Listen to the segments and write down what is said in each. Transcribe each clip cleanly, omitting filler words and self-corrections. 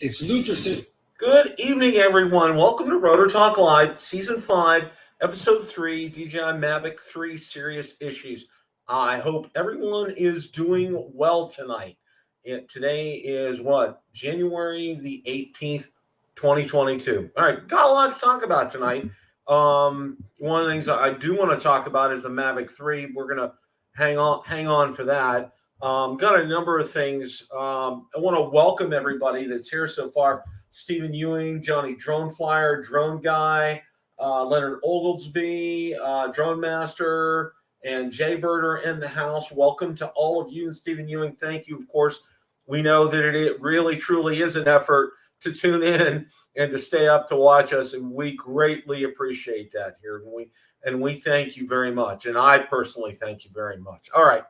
It's Luthor. Good evening, everyone. Welcome to Rotor Talk Live, Season 5, Episode 3, DJI Mavic 3 Serious Issues. I hope everyone is doing well tonight. Today is January the 18th, 2022. All right, got a lot to talk about tonight. One of the things I do want to talk about is the Mavic 3. We're going to hang on for that. Got a number of things. I want to welcome everybody that's here so far. Stephen Ewing, Johnny Drone Flyer, Drone Guy, Leonard Oglesby, Drone Master, and Jay Birder in the house. Welcome to all of you. And Stephen Ewing, thank you. Of course, we know that it really, truly is an effort to tune in and to stay up to watch us. And we greatly appreciate that here. And we thank you very much. And I personally thank you very much. All right.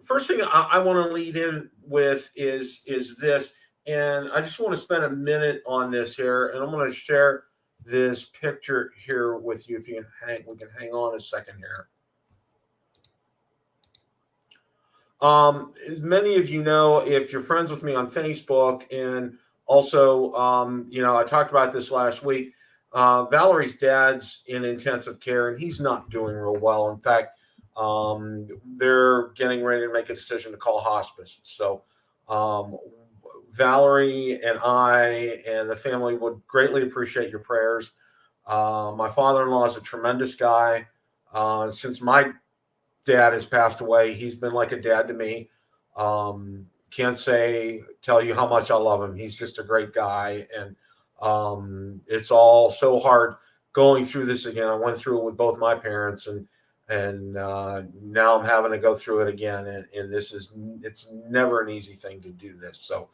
First thing I want to lead in with is this. And I just want to spend a minute on this here, and I'm going to share this picture here with you. If you can we can hang on a second here. As many of you know, if you're friends with me on Facebook, and also, I talked about this last week. Valerie's dad's in intensive care, and he's not doing real well. In fact, they're getting ready to make a decision to call hospice. So, Valerie and I and the family would greatly appreciate your prayers. My father-in-law is a tremendous guy. Since my dad has passed away, he's been like a dad to me. Can't tell you how much I love him. He's just a great guy. And it's all so hard going through this again. I went through it with both my parents, and now I'm having to go through it again. And it's never an easy thing to do this. So,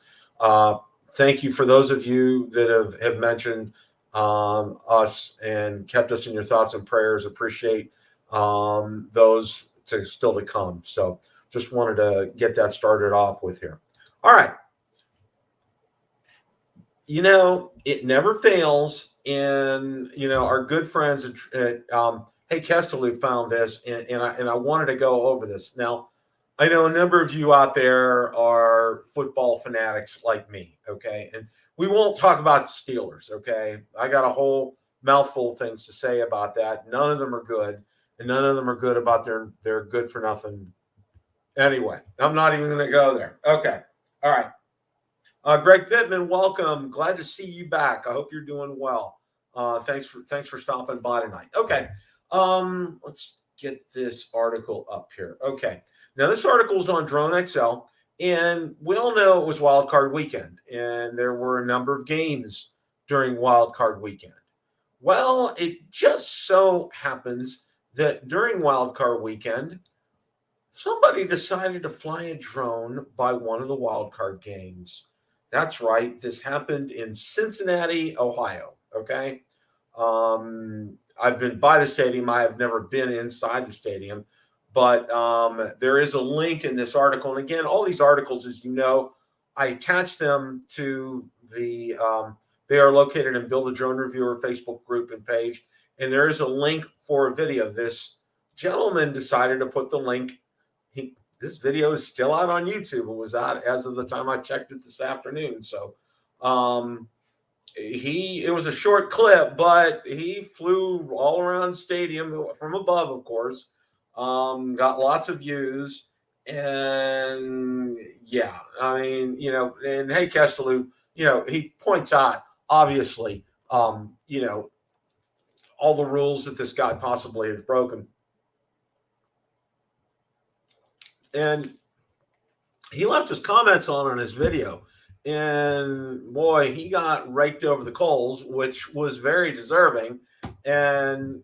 thank you for those of you that have mentioned us and kept us in your thoughts and prayers. Appreciate those still to come. So just wanted to get that started off with here. All right. It never fails. And, our good friends at Hey Kestelou found this, and I wanted to go over this. Now, I know a number of you out there are football fanatics like me, okay? And we won't talk about the Steelers, okay? I got a whole mouthful of things to say about that. None of them are good, and none of them are good about their good for nothing. Anyway, I'm not even going to go there. Okay, all right. Greg Pittman, welcome. Glad to see you back. I hope you're doing well. Thanks for stopping by tonight. Okay, let's get this article up here. Okay. Now, this article is on Drone XL, and we all know it was Wildcard Weekend, and there were a number of games during Wildcard Weekend. Well, it just so happens that during Wildcard Weekend, somebody decided to fly a drone by one of the Wildcard games. That's right. This happened in Cincinnati, Ohio. Okay. I've been by the stadium. I have never been inside the stadium. But there is a link in this article. And again, all these articles, as you know, I attach them to they are located in Build a Drone Reviewer Facebook group and page. And there is a link for a video. This gentleman decided to put the link. This video is still out on YouTube. It was out as of the time I checked it this afternoon. So it was a short clip, but he flew all around stadium from above, of course. Got lots of views, and yeah, I mean, and Hey Kestelou, he points out, obviously, all the rules that this guy possibly has broken. And he left his comments on his video, and boy, he got raked over the coals, which was very deserving. And,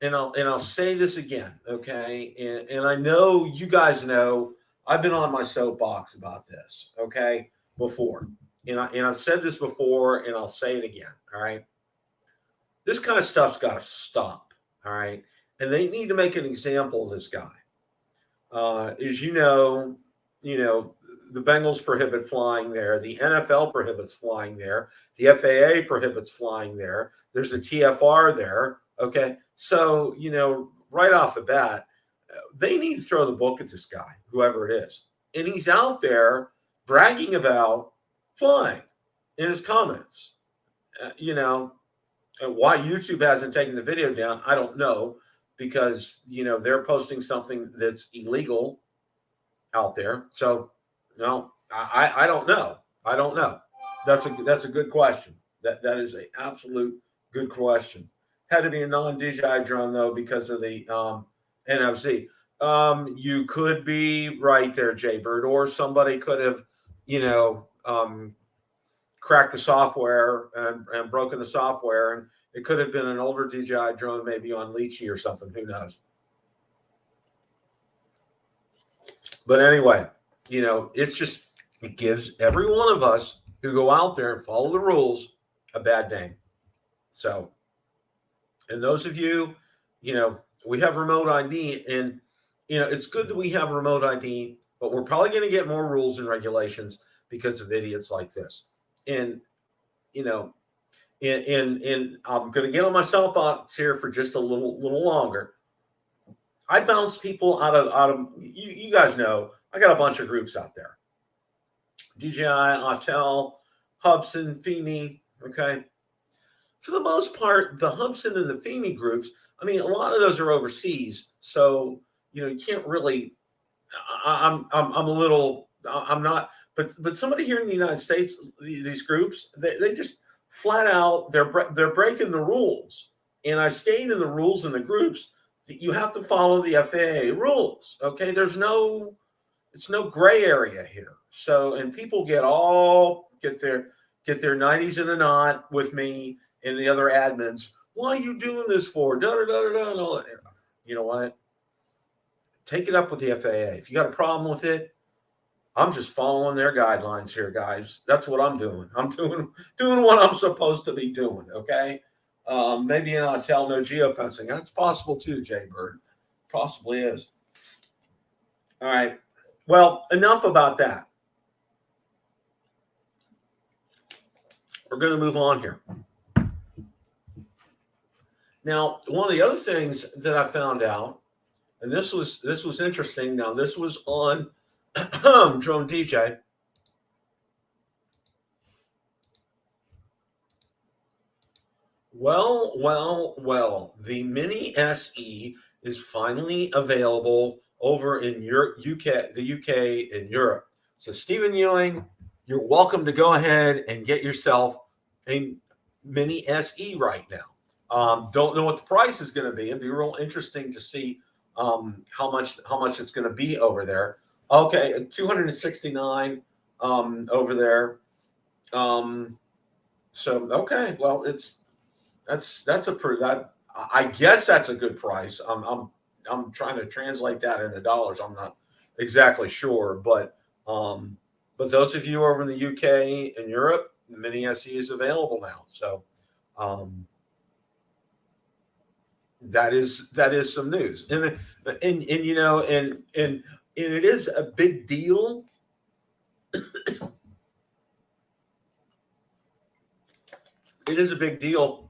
And I'll say this again, okay? And I know you guys know I've been on my soapbox about this, okay, before. And I've said this before, and I'll say it again, all right? This kind of stuff's got to stop, all right? And they need to make an example of this guy. As you know, the Bengals prohibit flying there. The NFL prohibits flying there. The FAA prohibits flying there. There's a TFR there, okay? So, right off the bat, they need to throw the book at this guy, whoever it is. and he's out there bragging about flying in his comments. Why YouTube hasn't taken the video down, I don't know, because they're posting something that's illegal out there. So no, I don't know. I don't know. That's a good question. That is an absolute good question. Had to be a non-DJI drone though because of the NFC. You could be right there, Jaybird, or somebody could have, cracked the software and broken the software, and it could have been an older DJI drone, maybe on Lite or something. Who knows? But anyway, it gives every one of us who go out there and follow the rules a bad name. So, and those of you, we have remote ID, and it's good that we have remote ID, but we're probably going to get more rules and regulations because of idiots like this. And and I'm going to get on my soapbox here for just a little longer. I bounce people out of you guys know I got a bunch of groups out there. DJI, Autel, Hubson, Fimi. Okay, for the most part, the Hubson and the Fimi groups. I mean, a lot of those are overseas, so you can't really. I'm not. But somebody here in the United States, these groups, they just flat out they're breaking the rules. And I stayed in the rules in the groups that you have to follow the FAA rules. Okay, it's no gray area here. So, and people get their 90s in a knot with me and the other admins. Why are you doing this for? Da da da da da. You know what? Take it up with the FAA. If you got a problem with it, I'm just following their guidelines here, guys. That's what I'm doing. I'm doing what I'm supposed to be doing. Okay. Maybe in Autel, no geofencing. That's possible too, Jaybird. Possibly is. All right. Well, enough about that. We're going to move on here. Now, one of the other things that I found out, and this was interesting. Now, this was on DroneDJ. Well. The Mini SE is finally available over in the UK and Europe. So, Stephen Ewing, you're welcome to go ahead and get yourself a Mini SE right now. Don't know what the price is going to be. It'd be real interesting to see how much it's going to be over there. Okay, 269 over there. So okay, well, I guess that's a good price. I'm trying to translate that into dollars. I'm not exactly sure, but those of you over in the UK and Europe, the Mini SE is available now. So that is some news, and it is a big deal. It is a big deal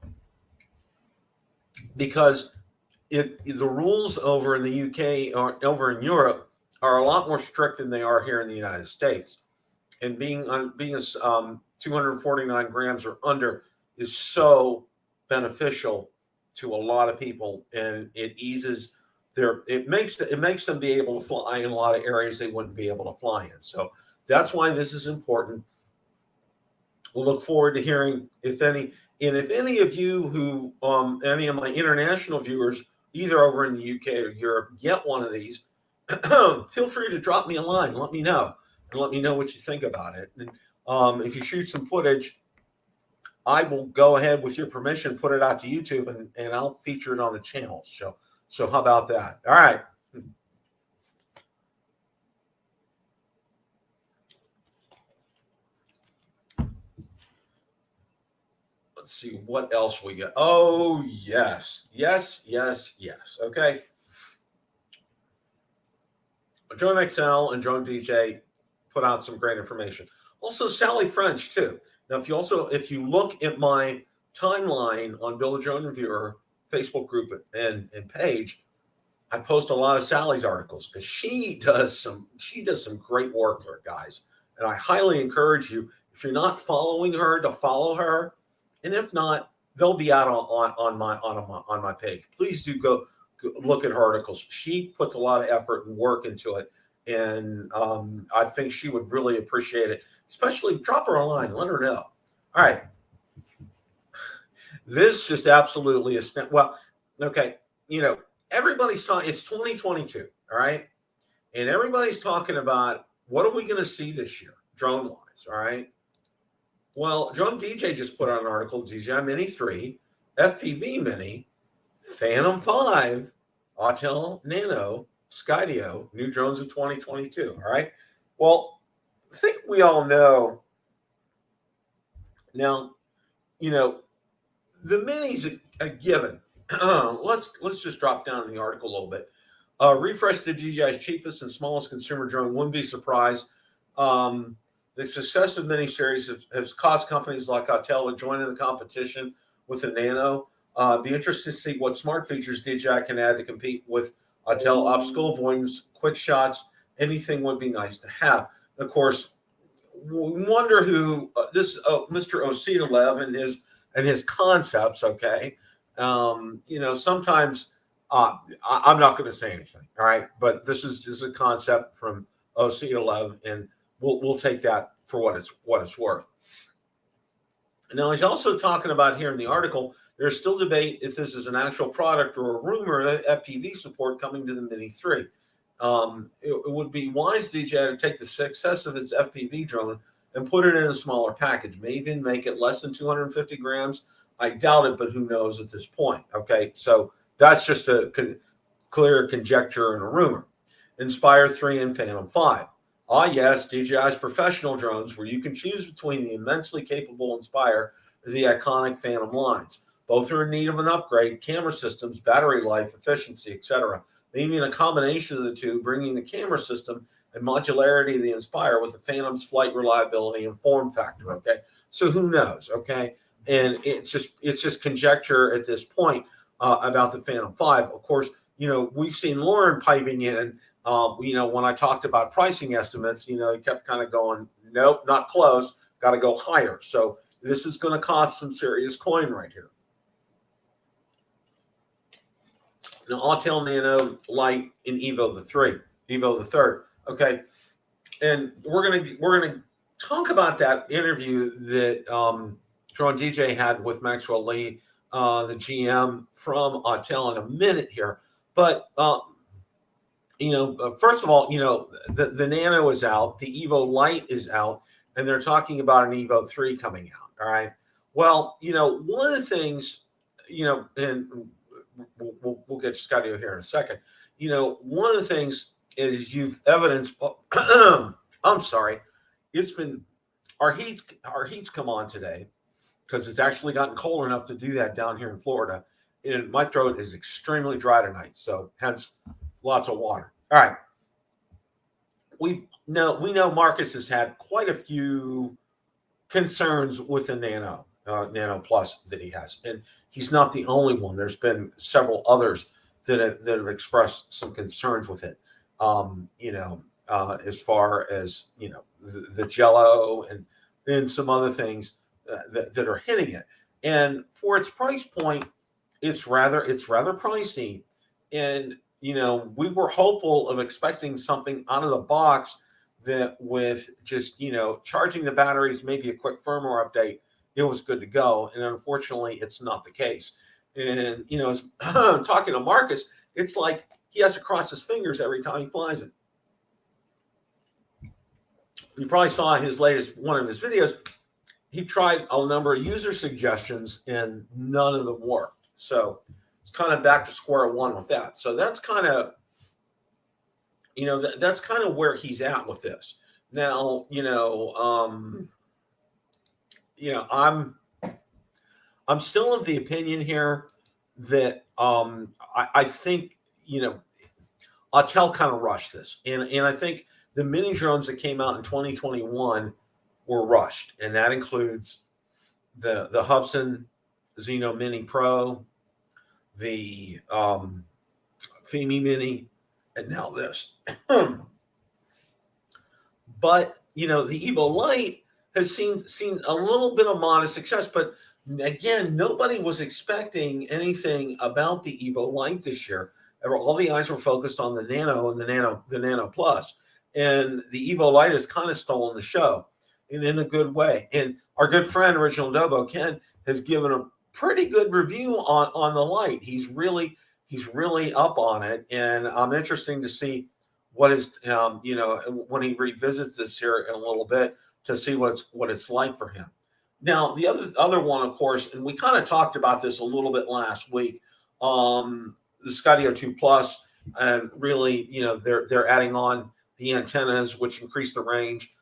because the rules over in the UK or over in Europe are a lot more strict than they are here in the United States. And being 249 grams or under is so beneficial to a lot of people, and it eases it makes them be able to fly in a lot of areas they wouldn't be able to fly in. So that's why this is important. We'll look forward to hearing if any of you who any of my international viewers, either over in the UK or Europe, get one of these, feel free to drop me a line. Let me know, and let me know what you think about it. And if you shoot some footage, I will go ahead, with your permission, put it out to YouTube, and I'll feature it on the channel. So how about that? All right. Let's see what else we got. Oh, yes. Okay. Drone XL and DroneDJ put out some great information. Also, Sally French too. Now, if you look at my timeline on Build a Drone Reviewer Facebook group and page, I post a lot of Sally's articles because she does some great work here, guys. And I highly encourage you, if you're not following her, to follow her. And if not, they'll be out on my page. Please do go look at her articles. She puts a lot of effort and work into it, and I think she would really appreciate it. Especially drop her a line, let her know. All right, this just absolutely is well. Okay, everybody's talking. It's 2022, all right, and everybody's talking about what are we going to see this year, drone wise, all right. Well, DroneDJ just put out an article: DJI Mini 3, FPV Mini, Phantom 5, Autel Nano, Skydio, new drones of 2022. All right. Well, I think we all know now. The Mini's a given. Let's just drop down in the article a little bit. Refresh the DJI's cheapest and smallest consumer drone. Wouldn't be surprised. The success of Mini series has caused companies like Autel to join in the competition with the Nano. Be interested to see what smart features DJI can add to compete with Autel. Obstacle avoidance, quick shots, anything would be nice to have. And of course, we wonder who this Mr. Autel and his concepts. Okay, sometimes I'm not going to say anything. All right, but this is just a concept from Autel, and we'll take that for what it's worth. Now, he's also talking about here in the article, there's still debate if this is an actual product or a rumor of FPV support coming to the Mini 3. It would be wise DJI to take the success of its FPV drone and put it in a smaller package, maybe even make it less than 250 grams. I doubt it, but who knows at this point. Okay, so that's just a clear conjecture and a rumor. Inspire 3 and Phantom 5. Ah, yes, DJI's professional drones, where you can choose between the immensely capable Inspire or the iconic Phantom lines. Both are in need of an upgrade: camera systems, battery life, efficiency, etc. Maybe in a combination of the two, bringing the camera system and modularity of the Inspire with the Phantom's flight reliability and form factor. Okay, so who knows? Okay, and it's just conjecture at this point about the Phantom 5. Of course, we've seen Lauren piping in. When I talked about pricing estimates, he kept kind of going, nope, not close, got to go higher. So this is going to cost some serious coin right here. Now, Autel Nano, Lite, and Evo the third. Okay, and we're gonna talk about that interview that DroneDJ had with Maxwell Lee, the GM from Autel, in a minute here. But first of all, the Nano is out, the Evo Lite is out, and they're talking about an Evo 3 coming out. All right. Well, one of the things, and we'll get to Skydio here in a second. One of the things is you've evidenced. I'm sorry, it's been our heat's come on today because it's actually gotten cold enough to do that down here in Florida, and my throat is extremely dry tonight, so hence lots of water. All right, we know Marcus has had quite a few concerns with the Nano Plus that he has, and he's not the only one. There's been several others that have expressed some concerns with it. As far as the Jello and some other things that are hitting it, and for its price point, it's rather pricey. And we were hopeful of expecting something out of the box that with just charging the batteries, maybe a quick firmware update, it was good to go. And unfortunately, it's not the case. And as I'm talking to Marcus, it's like he has to cross his fingers every time he flies it. You probably saw in his latest one of his videos, he tried a number of user suggestions and none of them worked. So it's kind of back to square one with that. So that's kind of, that's kind of where he's at with this. Now, I'm still of the opinion here that I think Autel kind of rushed this, and I think the mini drones that came out in 2021 were rushed, and that includes the Hubsan Xeno Mini Pro, the Fimi Mini, and now this. But the Evo Lite has seen a little bit of modest success, but again, nobody was expecting anything about the Evo Lite this year. All the eyes were focused on the Nano and the Nano Plus, and the Evo Lite has kind of stolen the show, and in a good way. And our good friend Original Dobo Ken has given a pretty good review on the Lite. He's really up on it, and I'm interested to see what is when he revisits this here in a little bit to see what it's like for him. Now, the other one, of course, and we kind of talked about this a little bit last week, the Skydio2 Plus, and really, they're adding on the antennas, which increase the range,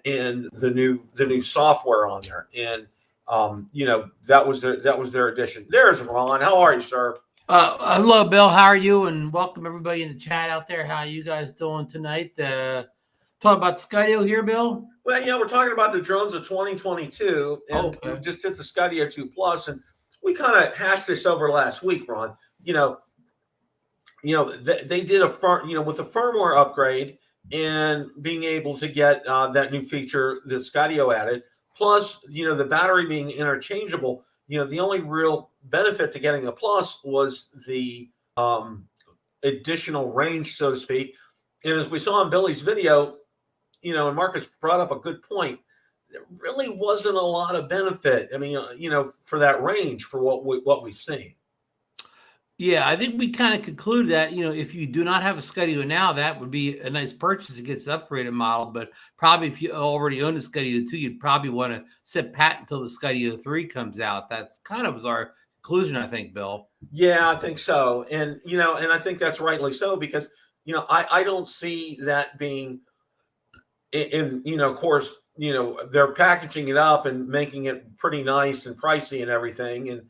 and the new software on there, and that was their addition. There's Ron. How are you, sir? Hello, Bill. How are you? And welcome everybody in the chat out there. How are you guys doing tonight? Talking about Skydio here, Bill? Well, yeah, we're talking about the drones of 2022, and we just hit the Skydio2 Plus, and we kind of hashed this over last week, Ron. They did with a firmware upgrade and being able to get that new feature that Skydio added, plus the battery being interchangeable. The only real benefit to getting a Plus was the additional range, so to speak. And as we saw in Billy's video, and Marcus brought up a good point, there really wasn't a lot of benefit. I mean, for that range for what we've seen. Yeah, I think we kind of conclude that, if you do not have a Skydio now, that would be a nice purchase against the upgraded model. But probably if you already own a Skydio 2, you'd probably want to sit pat until the Skydio 3 comes out. That's kind of our conclusion, I think, Bill. Yeah, I think so. And, and I think that's rightly so, because, I don't see that being of course, they're packaging it up and making it pretty nice and pricey and everything. And,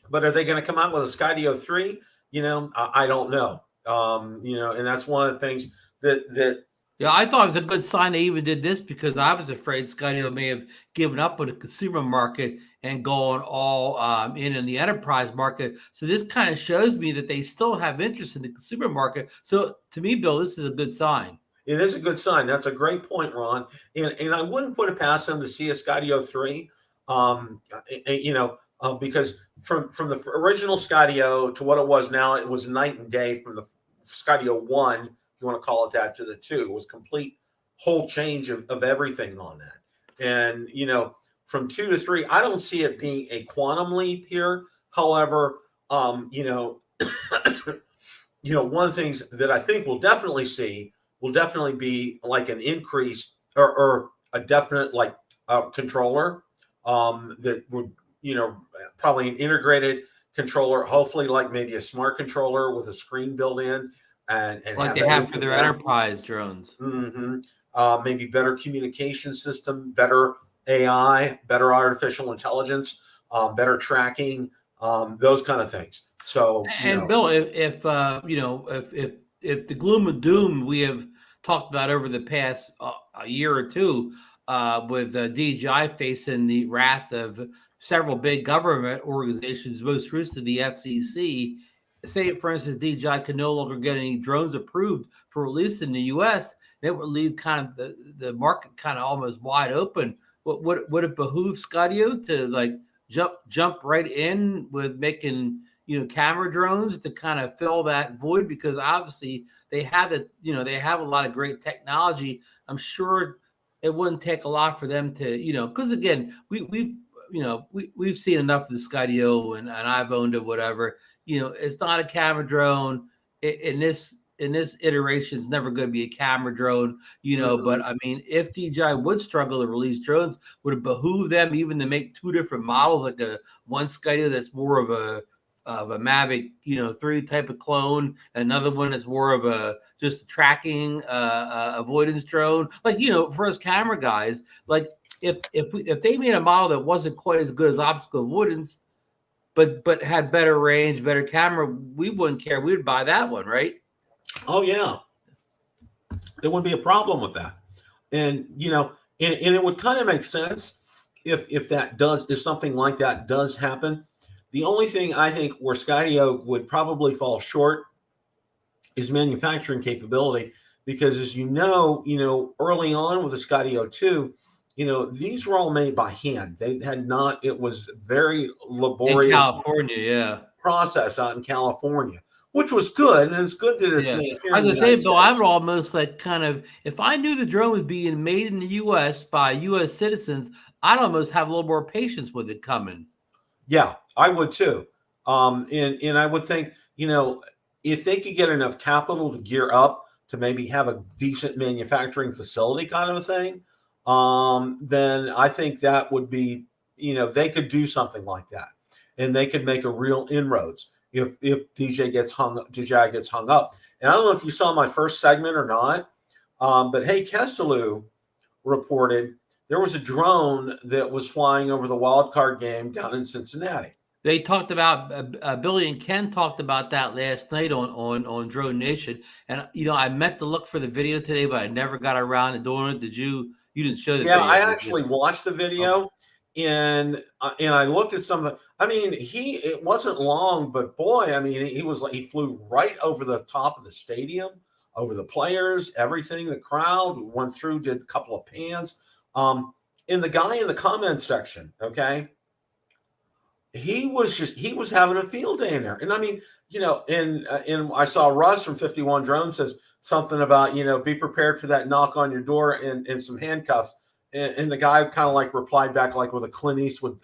but are they going to come out with a Skydio 3? I don't know. And that's one of the things that yeah, I thought it was a good sign they even did this, because I was afraid Skydio may have given up on the consumer market and gone all in the enterprise market. So this kind of shows me that they still have interest in the consumer market. So to me, Bill, this is a good sign. It is a good sign. That's a great point, Ron. And I wouldn't put it past them to see a Skydio 3. Because from the original Skydio to what it was now, it was night and day. From the Skydio 1, if you want to call it that, to the 2, it was complete whole change of everything on that. And, from 2 to 3, I don't see it being a quantum leap here. However, one of the things that I think we'll definitely see will definitely be like an increase or a definite controller that would, probably an integrated controller, hopefully like maybe a smart controller with a screen built in, and like they have for their enterprise drones. Mm-hmm. Maybe better communication system, better AI, better artificial intelligence, better tracking, those kind of things. So, Bill, if the gloom and doom we have talked about over the past a year or two, with DJI facing the wrath of several big government organizations, most recently the FCC, say, for instance, DJI can no longer get any drones approved for release in the U.S., it would leave kind of the market kind of almost wide open. Would it behoove Skydio to jump right in with making camera drones to kind of fill that void? Because obviously they have they have a lot of great technology. I'm sure it wouldn't take a lot for them to because again we've seen enough of the Skydio, and I've owned it, whatever. It's not a camera drone. In this iteration, it's never going to be a camera drone, Mm-hmm. But I mean, if DJI would struggle to release drones, would it behoove them even to make two different models, like one Skydio that's more of a Mavic, 3 type of clone, another one that's more of just a tracking avoidance drone, for us camera guys, if they made a model that wasn't quite as good as optical avoidance, but had better range, better camera, we wouldn't care. We'd buy that one, right? Oh yeah, there wouldn't be a problem with that, and and it would kind of make sense if something like that does happen. The only thing I think where Skydio would probably fall short is manufacturing capability, because as you know, early on with the Skydio 2, these were all made by hand. They had not, it was very In laborious California, yeah. process out in California, which was good. And it's good that it's Yeah. made here I in was the gonna United say, Bill, I States. would almost like kind of, if I knew the drone was being made in the US by US citizens, I'd almost have a little more patience with it coming. Yeah, I would too. And I would think, if they could get enough capital to gear up to maybe have a decent manufacturing facility kind of a thing, then I think that would be, they could do something like that, and they could make a real inroads if DJI gets hung up. And I don't know if you saw my first segment or not, but hey, Kesteloo reported there was a drone that was flying over the wild card game down in Cincinnati. They talked about Billy and Ken talked about that last night on Drone Nation, and I meant to look for the video today, but I never got around to doing it. Did you? You didn't show the Yeah, video? I actually watched the video, and I looked at some of the. I mean, it wasn't long, but boy, I mean, he flew right over the top of the stadium, over the players, everything. The crowd went through, did a couple of pans. And the guy in the comment section, okay, he was having a field day in there. And I mean, and I saw Russ from 51 Drone says something about, be prepared for that knock on your door and some handcuffs. And the guy kind of like replied back like with a Clint Eastwood,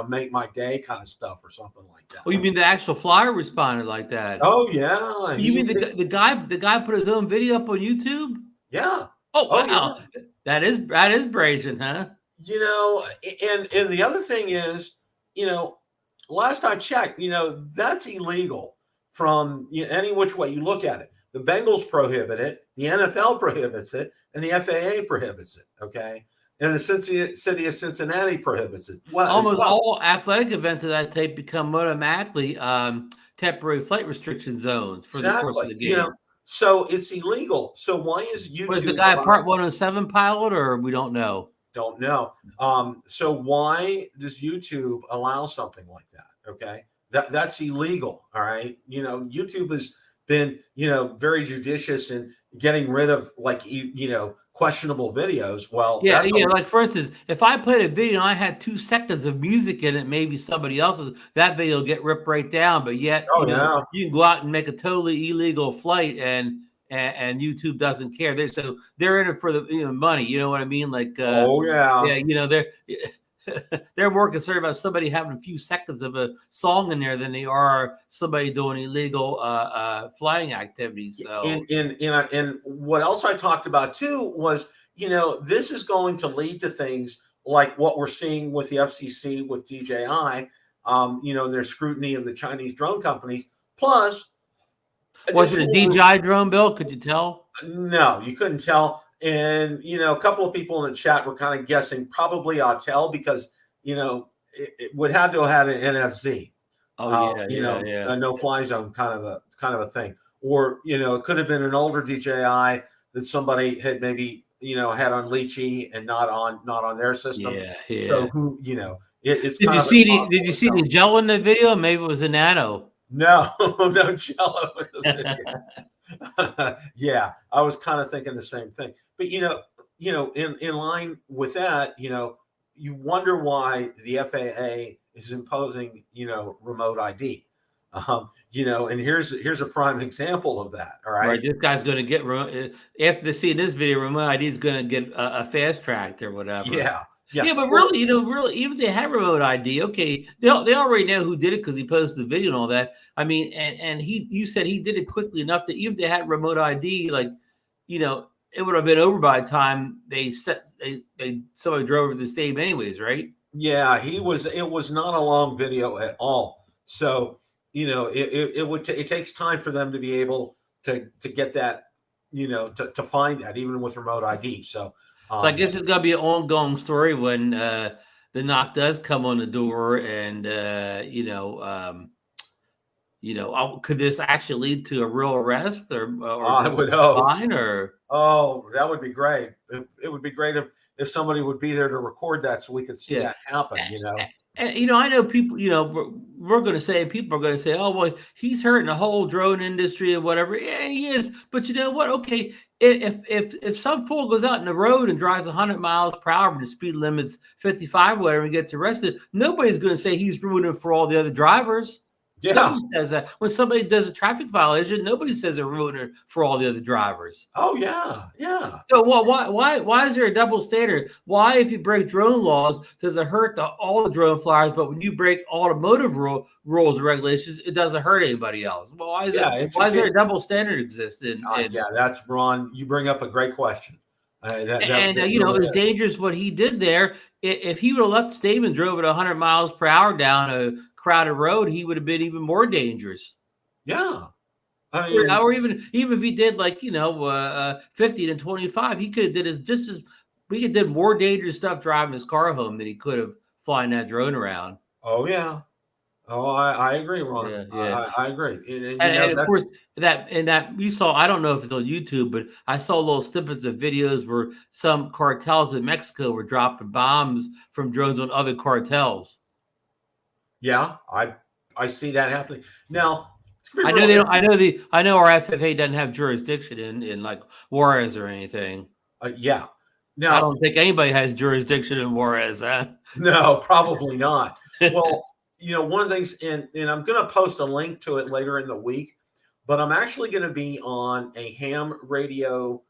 make my day kind of stuff or something like that. Oh, you mean the actual flyer responded like that? Oh yeah. You mean the guy put his own video up on YouTube? Yeah. Oh wow, yeah. that is brazen, huh? And the other thing is, last I checked, that's illegal from any which way you look at it. The Bengals prohibit it, the NFL prohibits it, and the FAA prohibits it. Okay, and the city of Cincinnati prohibits it. Well, almost all athletic events of that type become automatically temporary flight restriction zones for the course of the game. So it's illegal. So why is YouTube? Was the guy a Part 107 pilot, or we don't know? Don't know. So why does YouTube allow something like that? Okay, that's illegal. All right. YouTube has been very judicious in getting rid of questionable videos. Well, yeah. Like for instance, if I played a video and I had 2 seconds of music in it, maybe somebody else's, that video will get ripped right down. But yet, you can go out and make a totally illegal flight, and YouTube doesn't care. They're in it for the money. You know what I mean? Like, they're more concerned about somebody having a few seconds of a song in there than they are somebody doing illegal flying activities. So, and what else I talked about too was, this is going to lead to things like what we're seeing with the FCC with DJI, their scrutiny of the Chinese drone companies. Plus, was it a DJI drone, Bill? Could you tell? No, you couldn't tell. And, a couple of people in the chat were kind of guessing probably Autel because, it would have to have had an NFC. Oh, a no-fly zone kind of a thing. Or, it could have been an older DJI that somebody had maybe, had on Lychee and not on their system. Yeah. So it's did you see the gel in the video? Maybe it was a Nano. No jello in the video. Yeah, I was kind of thinking the same thing. But in line with that, you wonder why the FAA is imposing remote ID. And here's a prime example of that. All right, this guy's going to get after they see this video, remote ID is going to get a fast tracked or whatever. Yeah, but really, even if they have remote ID, okay, they already know who did it because he posted the video and all that. I mean, and you said he did it quickly enough that even if they had remote ID, it would have been over by the time somebody drove over the stadium anyways, right? Yeah, it was not a long video at all. So, it takes time for them to be able to get that, to find that even with remote ID. So I guess it's going to be an ongoing story when the knock does come on the door, and could this actually lead to a real arrest or I would hope. Fine or that would be great. It would be great if somebody would be there to record that so we could see that happen. And, I know people, we're going to say, people are going to say, oh, well, he's hurting the whole drone industry or whatever. Yeah, he is. But you know what? Okay, if some fool goes out in the road and drives 100 miles per hour when the speed limit's 55 or whatever and gets arrested, nobody's going to say he's ruining it for all the other drivers. Yeah. Nobody says that. When somebody does a traffic violation, nobody says they're ruining it for all the other drivers. Oh yeah, yeah. So why is there a double standard? Why, if you break drone laws, does it hurt all the drone flyers, but when you break automotive rules and regulations, it doesn't hurt anybody else? Well, why is there a double standard exist? Yeah, that's Ron. You bring up a great question. It was dangerous what he did there. If he would have left the state and drove at 100 miles per hour down a crowded road, he would have been even more dangerous. Yeah. Or even if he did 50 to 25, he could have did more dangerous stuff driving his car home than he could have flying that drone around. Oh yeah. Oh, I agree, Ron. Yeah. I agree. And of course that you saw, I don't know if it's on YouTube, but I saw little snippets of videos where some cartels in Mexico were dropping bombs from drones on other cartels. Yeah, I see that happening. Now, I know they don't. I know our FFA doesn't have jurisdiction in like Juarez or anything. Yeah. Now, I don't think anybody has jurisdiction in Juarez. No, probably not. Well, one of the things, and I'm going to post a link to it later in the week, but I'm actually going to be on a ham radio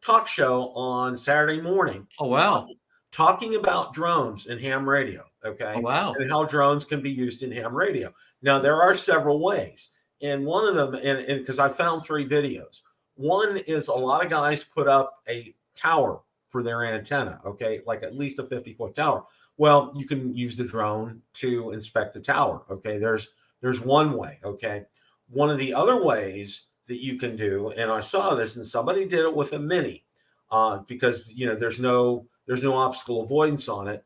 talk show on Saturday morning. Oh wow! Talking about drones and ham radio. Okay. Oh, wow. And how drones can be used in ham radio. Now, there are several ways. And one of them, and because I found 3 videos. One is a lot of guys put up a tower for their antenna, okay, like at least a 50-foot tower. Well, you can use the drone to inspect the tower, okay? There's one way, okay? One of the other ways that you can do, and I saw this, and somebody did it with a Mini, because there's no obstacle avoidance on it.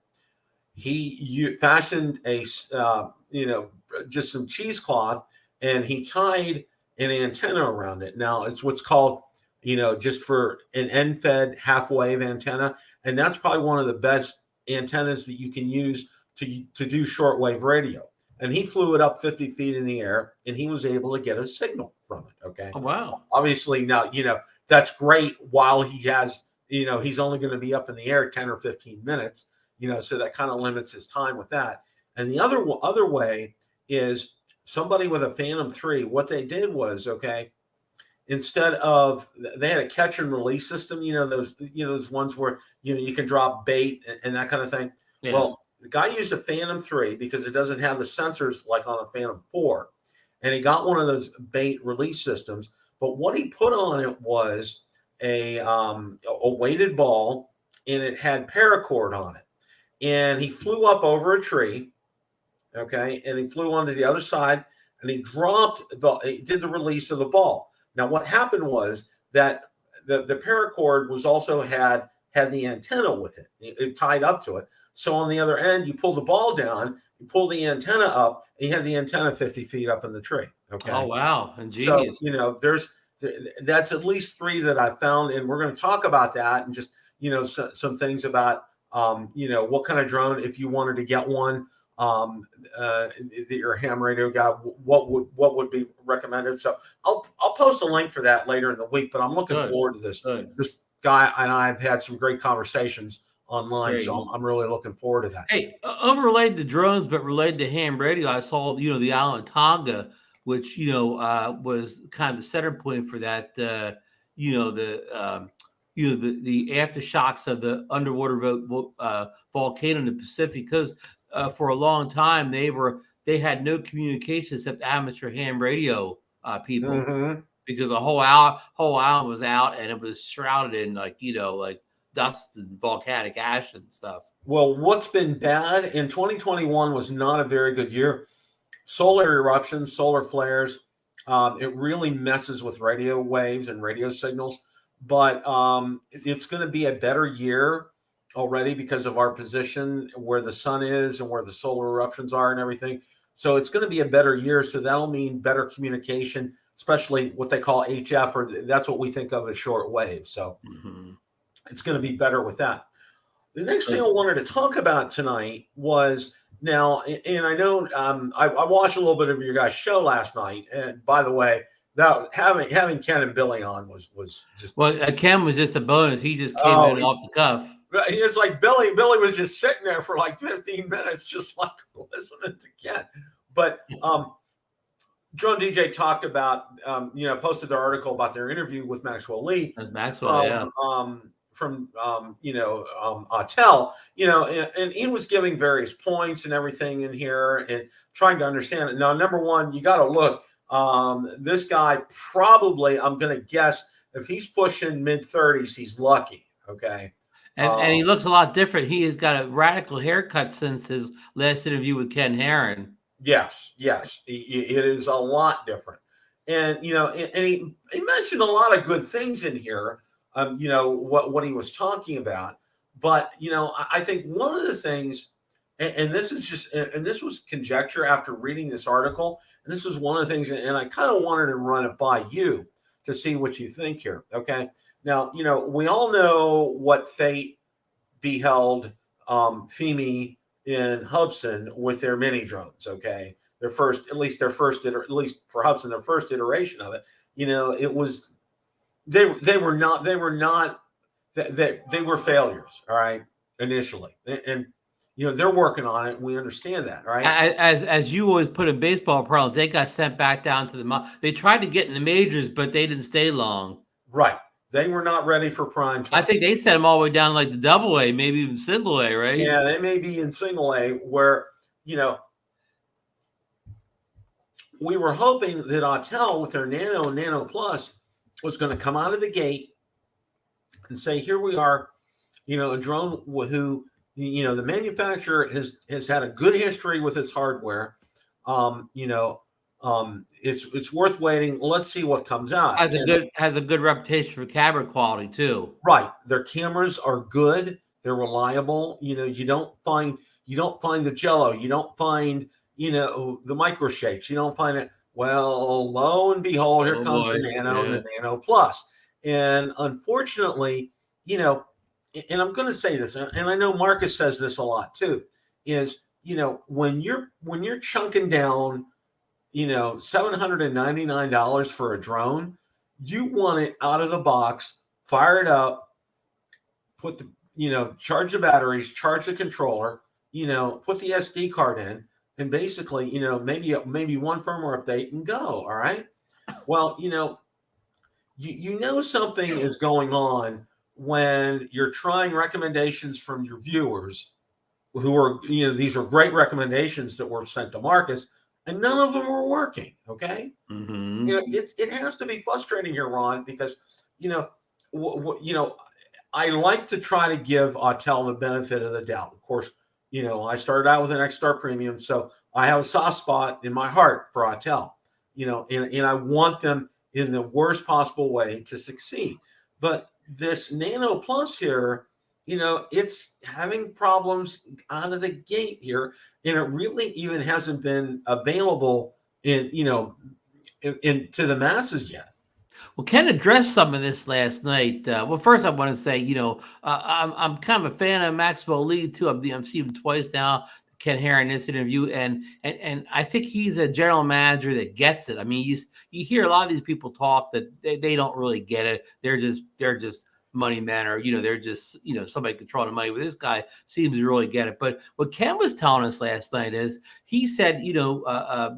He fashioned a just some cheesecloth, and he tied an antenna around it. Now it's what's called, just for an end-fed half-wave antenna, and that's probably one of the best antennas that you can use to do shortwave radio. And he flew it up 50 feet in the air, and he was able to get a signal from it. Okay. Oh, wow. Obviously, now that's great while he has, he's only going to be up in the air 10 or 15 minutes. So that kind of limits his time with that. And the other way is somebody with a Phantom 3. What they did was, okay, instead of, they had a catch and release system, those ones where you can drop bait and that kind of thing. Yeah. Well, the guy used a Phantom 3 because it doesn't have the sensors like on a Phantom 4, and he got one of those bait release systems. But what he put on it was a weighted ball, and it had paracord on it. And he flew up over a tree, okay, and he flew onto the other side, and he did the release of the ball. Now, what happened was that the paracord was also had the antenna with it. It tied up to it. So on the other end, you pull the ball down, you pull the antenna up, and you have the antenna 50 feet up in the tree. Okay. Oh, wow. Ingenious. So, that's at least 3 that I found, and we're going to talk about that and just, some things about, what kind of drone, if you wanted to get one, your ham radio guy, what would be recommended. So I'll post a link for that later in the week, but I'm looking forward to this. Good. This guy and I have had some great conversations online, so I'm really looking forward to that. Hey, unrelated to drones, but related to ham radio, I saw, the island Tonga, which, was kind of the center point for that, the aftershocks of the underwater volcano in the Pacific, because for a long time they had no communication except amateur ham radio people, because the whole island was out and it was shrouded in like dust and volcanic ash and stuff. Well, what's been bad in 2021 was not a very good year. Solar eruptions, solar flares, it really messes with radio waves and radio signals. But it's going to be a better year already because of our position where the sun is and where the solar eruptions are and everything. So it's going to be a better year. So that'll mean better communication, especially what they call HF, or that's what we think of as short wave. So it's going to be better with that. The next thing I wanted to talk about tonight was Now, and I know I watched a little bit of your guys' show last night, and by the way, that having Ken and Billy on was just Ken was just a bonus. He just came oh in off the cuff. it's like Billy was just sitting there for like 15 minutes, just like listening to Ken. But DroneDJ talked about posted their article about their interview with Maxwell Lee. That's Maxwell, yeah. From Autel, and he was giving various points and everything in here and trying to understand it. Now, number one, you got to look. This guy probably, I'm going to guess, if he's pushing mid-30s, he's lucky. Okay. And he looks a lot different. He has got a radical haircut since his last interview with Ken Herron. Yes, it is a lot different. And and he mentioned a lot of good things in here. What he was talking about, but I think one of the things, and this is just, and this was conjecture after reading this article, and this was one of the things, and I kind of wanted to run it by you to see what you think here. Okay, now we all know what fate beheld Fimi in Hubsan with their mini drones. Okay, at least for Hubsan, their first iteration of it. It was. They were failures, all right, initially, and they're working on it. And we understand that, right? As you always put in baseball parlance, they got sent back down to the. They tried to get in the majors, but they didn't stay long. Right, they were not ready for prime time. I think they sent them all the way down like the Double A, maybe even Single A, right? Yeah, they may be in Single A, where we were hoping that Autel with their Nano and Nano Plus was going to come out of the gate and say, here we are, a drone who, the manufacturer has had a good history with its hardware. It's worth waiting. Let's see what comes out. Has a good reputation for camera quality too. Right. Their cameras are good. They're reliable. You don't find the jello. You don't find, the micro shakes. You don't find it. Well, lo and behold, here comes the Nano and the Nano Plus. And unfortunately, and I'm going to say this, and I know Marcus says this a lot too, is, when you're chunking down, $799 for a drone, you want it out of the box, fire it up, put the, charge the batteries, charge the controller, put the SD card in, and basically, maybe one firmware update and go. All right. Well, something is going on when you're trying recommendations from your viewers who are, these are great recommendations that were sent to Marcus, and none of them were working. Okay. Mm-hmm. It has to be frustrating here, Ron, because, I like to try to give Autel the benefit of the doubt. Of course, I started out with an X-Star Premium, so I have a soft spot in my heart for Autel, and I want them in the worst possible way to succeed. But this Nano Plus here, it's having problems out of the gate here, and it really even hasn't been available to the masses yet. Well, Ken addressed some of this last night. Well, first I want to say, I'm kind of a fan of Maxwell Lee too. I've seen him twice now, Ken Herron, in this interview, and I think he's a general manager that gets it. I mean, you hear a lot of these people talk that they don't really get it. They're just money men, or they're just somebody controlling the money. But this guy seems to really get it. But what Ken was telling us last night is he said,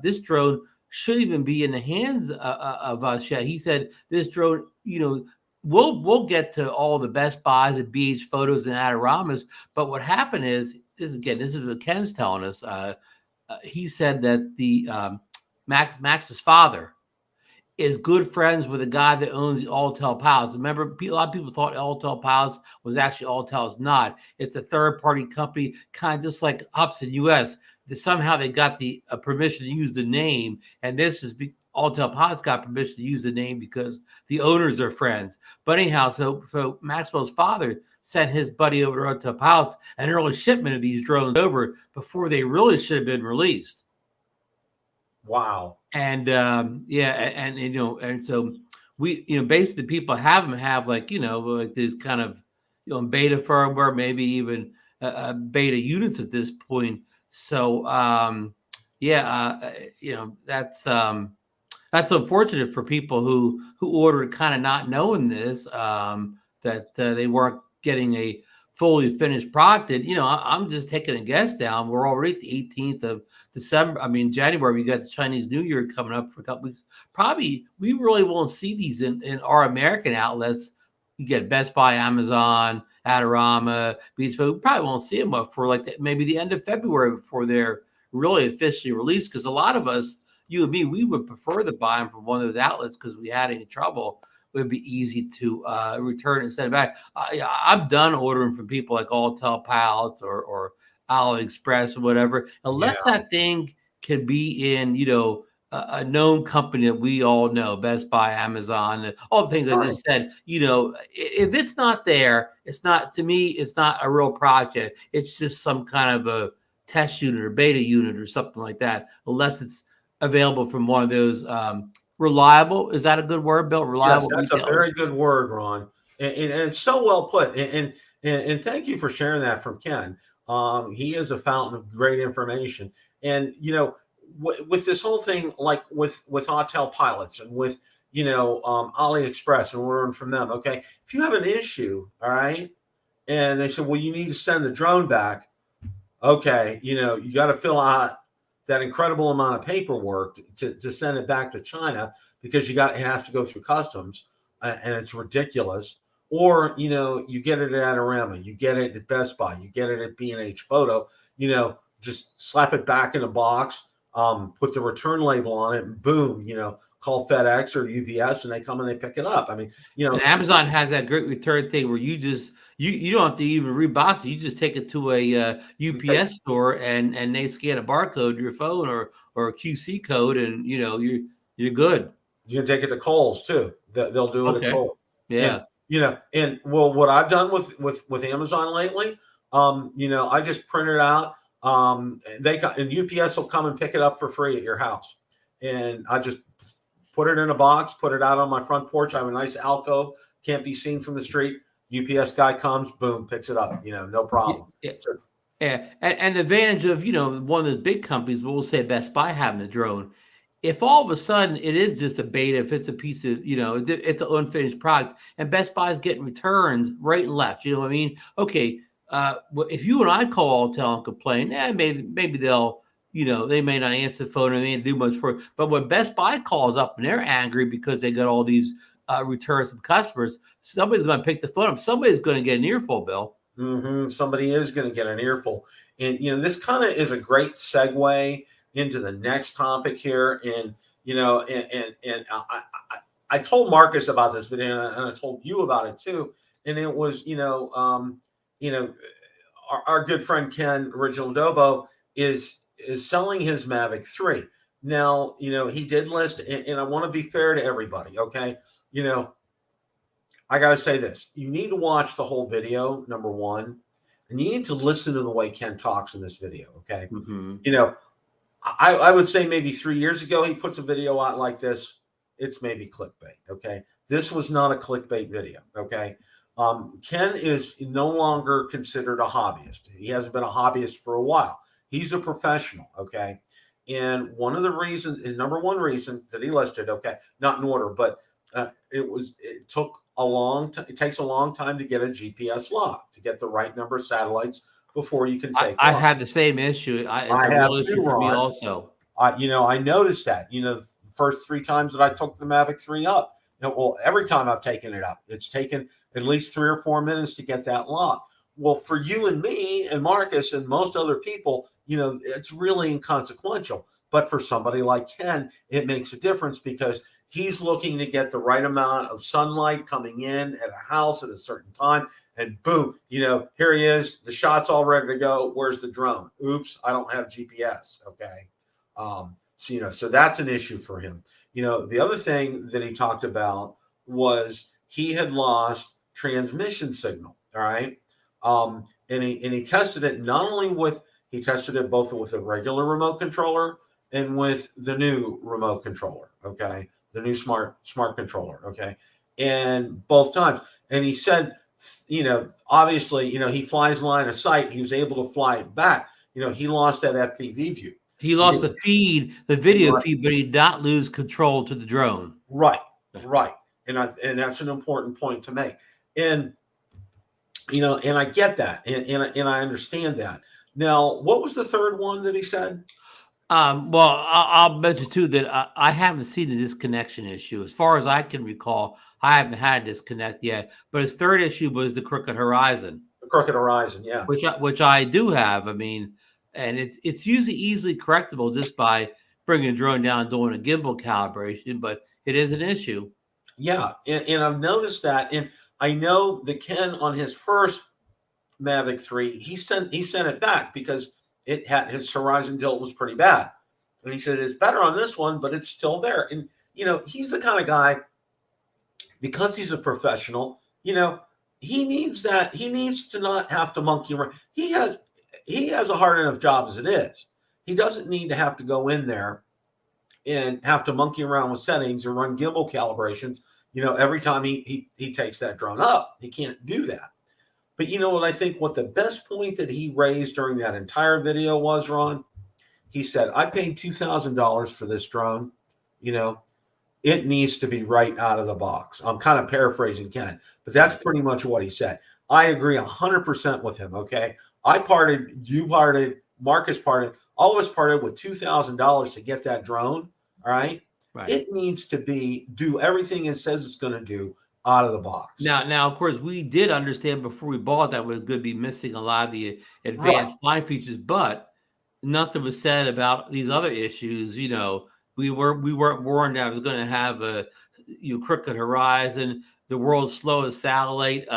this drone should even be in the hands of us. Yeah, he said this drone, we'll get to all the Best Buys and BH Photos and Adiramas. But what happened is this is what Ken's telling us. He said that the Max's father is good friends with a guy that owns the Autel Pilots. Remember, a lot of people thought Autel Pilots was actually Autel. It's not. It's a third-party company, kind of just like Hubsan US. Somehow they got the permission to use the name, and this is Autel Pilots got permission to use the name because the owners are friends. But anyhow, so Maxwell's father sent his buddy over to Autel Pilots an early shipment of these drones over before they really should have been released. Wow. And and so we, basically people have like this kind of beta firmware, maybe even beta units at this point. So that's unfortunate for people who ordered kind of not knowing this, that they weren't getting a fully finished product. And I'm just taking a guess now. We're already at the 18th of December. I mean, January, we got the Chinese New Year coming up for a couple weeks. Probably we really won't see these in our American outlets. You get Best Buy, Amazon, Adorama, Beach Food. We probably won't see them up for like maybe the end of February before they're really officially released. Because a lot of us, you and me, we would prefer to buy them from one of those outlets because we had any trouble. It would be easy to return and send it back. I'm done ordering from people like Autel Pallets or AliExpress or whatever, unless that thing can be in, a known company that we all know, Best Buy, Amazon, all the things I just said. If it's not there, it's not, to me, it's not a real project. It's just some kind of a test unit or beta unit or something like that, unless it's available from one of those reliable. Is that a good word, Bill? Reliable. Yes, that's retailers. A very good word, Ron, and it's so well put. And thank you for sharing that from Ken. He is a fountain of great information. And with this whole thing, like with Autel pilots and with AliExpress and ordering from them. Okay, if you have an issue, all right, and they said, well, you need to send the drone back. Okay, you got to fill out that incredible amount of paperwork to send it back to China because it has to go through customs, and it's ridiculous. Or you get it at Adorama, you get it at Best Buy, you get it at B&H Photo. Just slap it back in a box, put the return label on it, and boom, call FedEx or UPS, and they come and they pick it up. I mean, and Amazon has that great return thing where you just you don't have to even rebox it. You just take it to a UPS store and they scan a barcode to your phone or a QC code, and you're good. You can take it to Kohl's too. They'll do it at Kohl's. Yeah. And what I've done with Amazon lately, I just print it out. And UPS will come and pick it up for free at your house. And I just put it in a box, put it out on my front porch. I have a nice alcove, can't be seen from the street. UPS guy comes, boom, picks it up, no problem. Yeah. And the advantage of, one of the big companies, we'll say Best Buy having a drone. If all of a sudden it is just a beta, if it's a piece of, it's an unfinished product, and Best Buy's getting returns right and left, you know what I mean? Okay, if you and I call Autel and complain, maybe they'll, they may not answer the phone and they didn't do much for it. But when Best Buy calls up and they're angry because they got all these returns from customers, somebody's going to pick the phone up. Somebody's going to get an earful, Bill. Mm-hmm. Somebody is going to get an earful. And, this kind of is a great segue into the next topic here. And, I told Marcus about this video and I told you about it too. And it was, our good friend Ken, Original Dobo, is selling his Mavic 3. Now, he did list, and I want to be fair to everybody, okay? I got to say this. You need to watch the whole video, number one, and you need to listen to the way Ken talks in this video, okay? Mm-hmm. I would say maybe 3 years ago, he puts a video out like this. It's maybe clickbait, okay? This was not a clickbait video, okay? Ken is no longer considered a hobbyist. He hasn't been a hobbyist for a while. He's a professional, okay? And one of the reasons, his number one reason that he listed, okay, not in order, but it took a long time. It takes a long time to get a GPS lock, to get the right number of satellites before you can take. I had the same issue. I have too, for me also. I noticed that. The first 3 times that I took the Mavic 3 up, well, every time I've taken it up, it's taken at least 3 or 4 minutes to get that lock. Well, for you and me and Marcus and most other people, it's really inconsequential. But for somebody like Ken, it makes a difference because he's looking to get the right amount of sunlight coming in at a house at a certain time. And boom, here he is. The shot's all ready to go. Where's the drone? Oops, I don't have GPS. Okay. So that's an issue for him. The other thing that he talked about was he had lost transmission signal. All right. And he tested it he tested it both with a regular remote controller and with the new remote controller. Okay. The new smart controller. Okay. And both times. And he said, obviously, he flies line of sight. He was able to fly it back. he lost that FPV view. He lost the feed, the video feed, but he did not lose control to the drone. Right. And that's an important point to make. And and I get that, and I understand that. Now, what was the third one that he said? Well, I'll mention too that I haven't seen a disconnection issue. As far as I can recall, I haven't had a disconnect yet. But his third issue was the crooked horizon. The crooked horizon, yeah. Which I do have. I mean, and it's usually easily correctable just by bringing a drone down, doing a gimbal calibration. But it is an issue. Yeah, and I've noticed that, and I know that Ken on his first Mavic 3, he sent it back because it had his horizon tilt was pretty bad, and he said it's better on this one, but it's still there. And he's the kind of guy, because he's a professional. He needs to not have to monkey around. He has a hard enough job as it is. He doesn't need to have to go in there and have to monkey around with settings or run gimbal calibrations, every time he takes that drone up. He can't do that. But what I think, what the best point that he raised during that entire video was, Ron, he said, I paid $2,000 for this drone. It needs to be right out of the box. I'm kind of paraphrasing Ken, but that's pretty much what he said. I agree 100% with him. Okay. I parted, you parted, Marcus parted, all of us parted with $2,000 to get that drone. All right. It needs to do everything it says it's going to do out of the box. Now, of course, we did understand before we bought that we're going to be missing a lot of the advanced flying features, but nothing was said about these other issues. We weren't warned that I was going to have a crooked horizon, the world's slowest satellite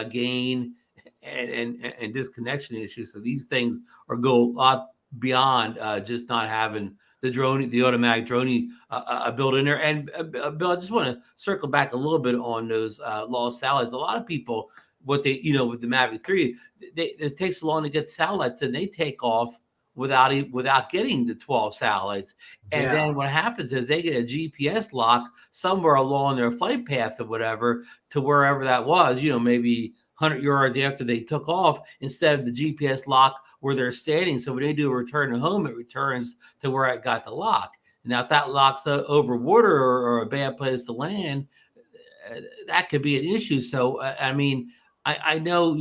gain, and disconnection issues. So these things go a lot beyond just not having the automatic drone built in there. And Bill, I just want to circle back a little bit on those lost satellites. A lot of people, with the Mavic 3, it takes so long to get satellites, and they take off without getting the 12 satellites. And then what happens is they get a GPS lock somewhere along their flight path or whatever to wherever that was, maybe 100 yards after they took off, instead of the GPS lock where they're standing. So when they do a return to home, it returns to where it got the lock. Now, if that lock's over water or a bad place to land, that could be an issue. So, I mean, I know,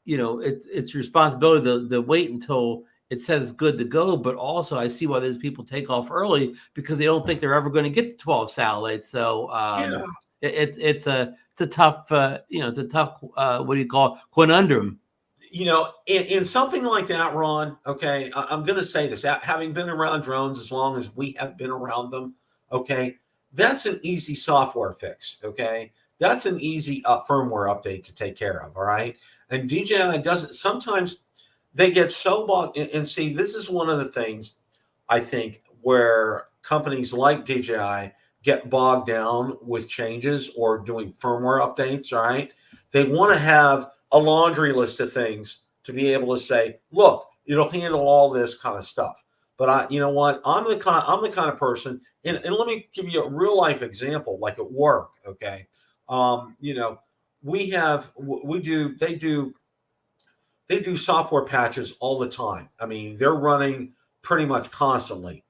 it's responsibility to wait until it says it's good to go. But also, I see why those people take off early, because they don't think they're ever going to get the 12 satellites. So it's a tough, it's a tough, what do you call it, conundrum. In something like that, Ron, okay, I'm going to say this, having been around drones as long as we have been around them, okay, that's an easy software fix, okay? That's an easy firmware update to take care of, all right? And DJI doesn't, sometimes they get so bogged, and see, this is one of the things, I think, where companies like DJI get bogged down with changes or doing firmware updates, all right? They want to have a laundry list of things to be able to say, look, it'll handle all this kind of stuff. But you know what? I'm the kind of person, and let me give you a real life example, like at work. Okay. They do software patches all the time. I mean, they're running pretty much constantly,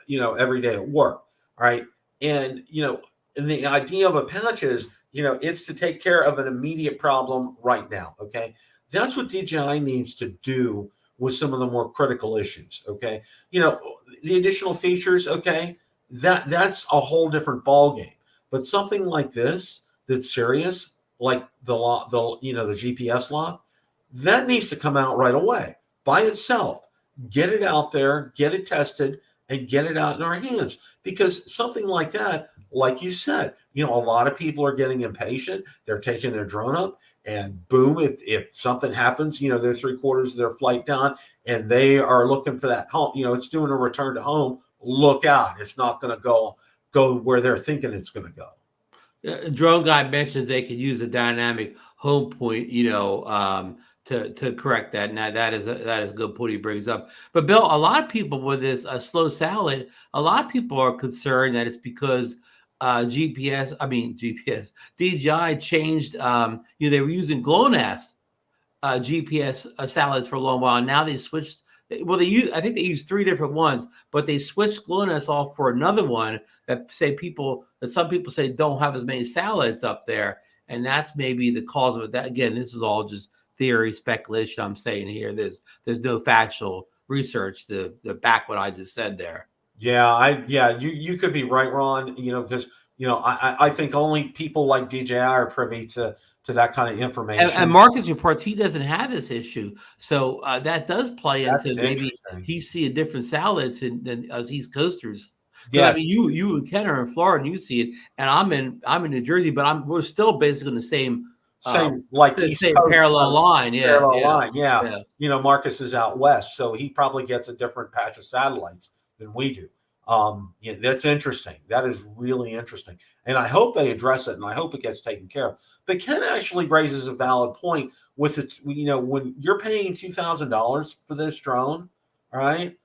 every day at work. All right. And the idea of a patch is, it's to take care of an immediate problem right now. Okay. That's what DJI needs to do with some of the more critical issues. Okay. The additional features. Okay. That's a whole different ballgame. But something like this, that's serious, like the GPS lock, that needs to come out right away by itself. Get it out there, get it tested, and get it out in our hands. Because something like that, like you said, a lot of people are getting impatient. They're taking their drone up, and boom, if something happens, they're 3/4 of their flight down, and they are looking for that home. It's doing a return to home. Look out! It's not going to go where they're thinking it's going to go. Drone Guy mentions they could use a dynamic home point, to correct that. Now that is a good point he brings up. But Bill, a lot of people with this slow satellite, a lot of people are concerned that it's because DJI changed. They were using GLONASS GPS satellites for a long while. Now they switched. Well, I think they used 3 different ones, but they switched GLONASS off for another one that some people say don't have as many satellites up there, and that's maybe the cause of it. That again, this is all just theory, speculation. I'm saying here, there's no factual research to back what I just said there. Yeah, you could be right, Ron. Because I think only people like DJI are privy to that kind of information. And Marcus reports he doesn't have this issue, so that does play into That's maybe interesting. he's seeing different satellites than us East Coasters. Yeah, I mean, you and Ken are in Florida, and you see it, and I'm in New Jersey, but we're still basically on the same like East same Coast, parallel line. Yeah, parallel yeah, line. Yeah. yeah. Marcus is out west, so he probably gets a different patch of satellites than we do. That's interesting. That is really interesting, and I hope they address it, and I hope it gets taken care of. But Ken actually raises a valid point with it. When you're paying $2,000 for this drone, all right,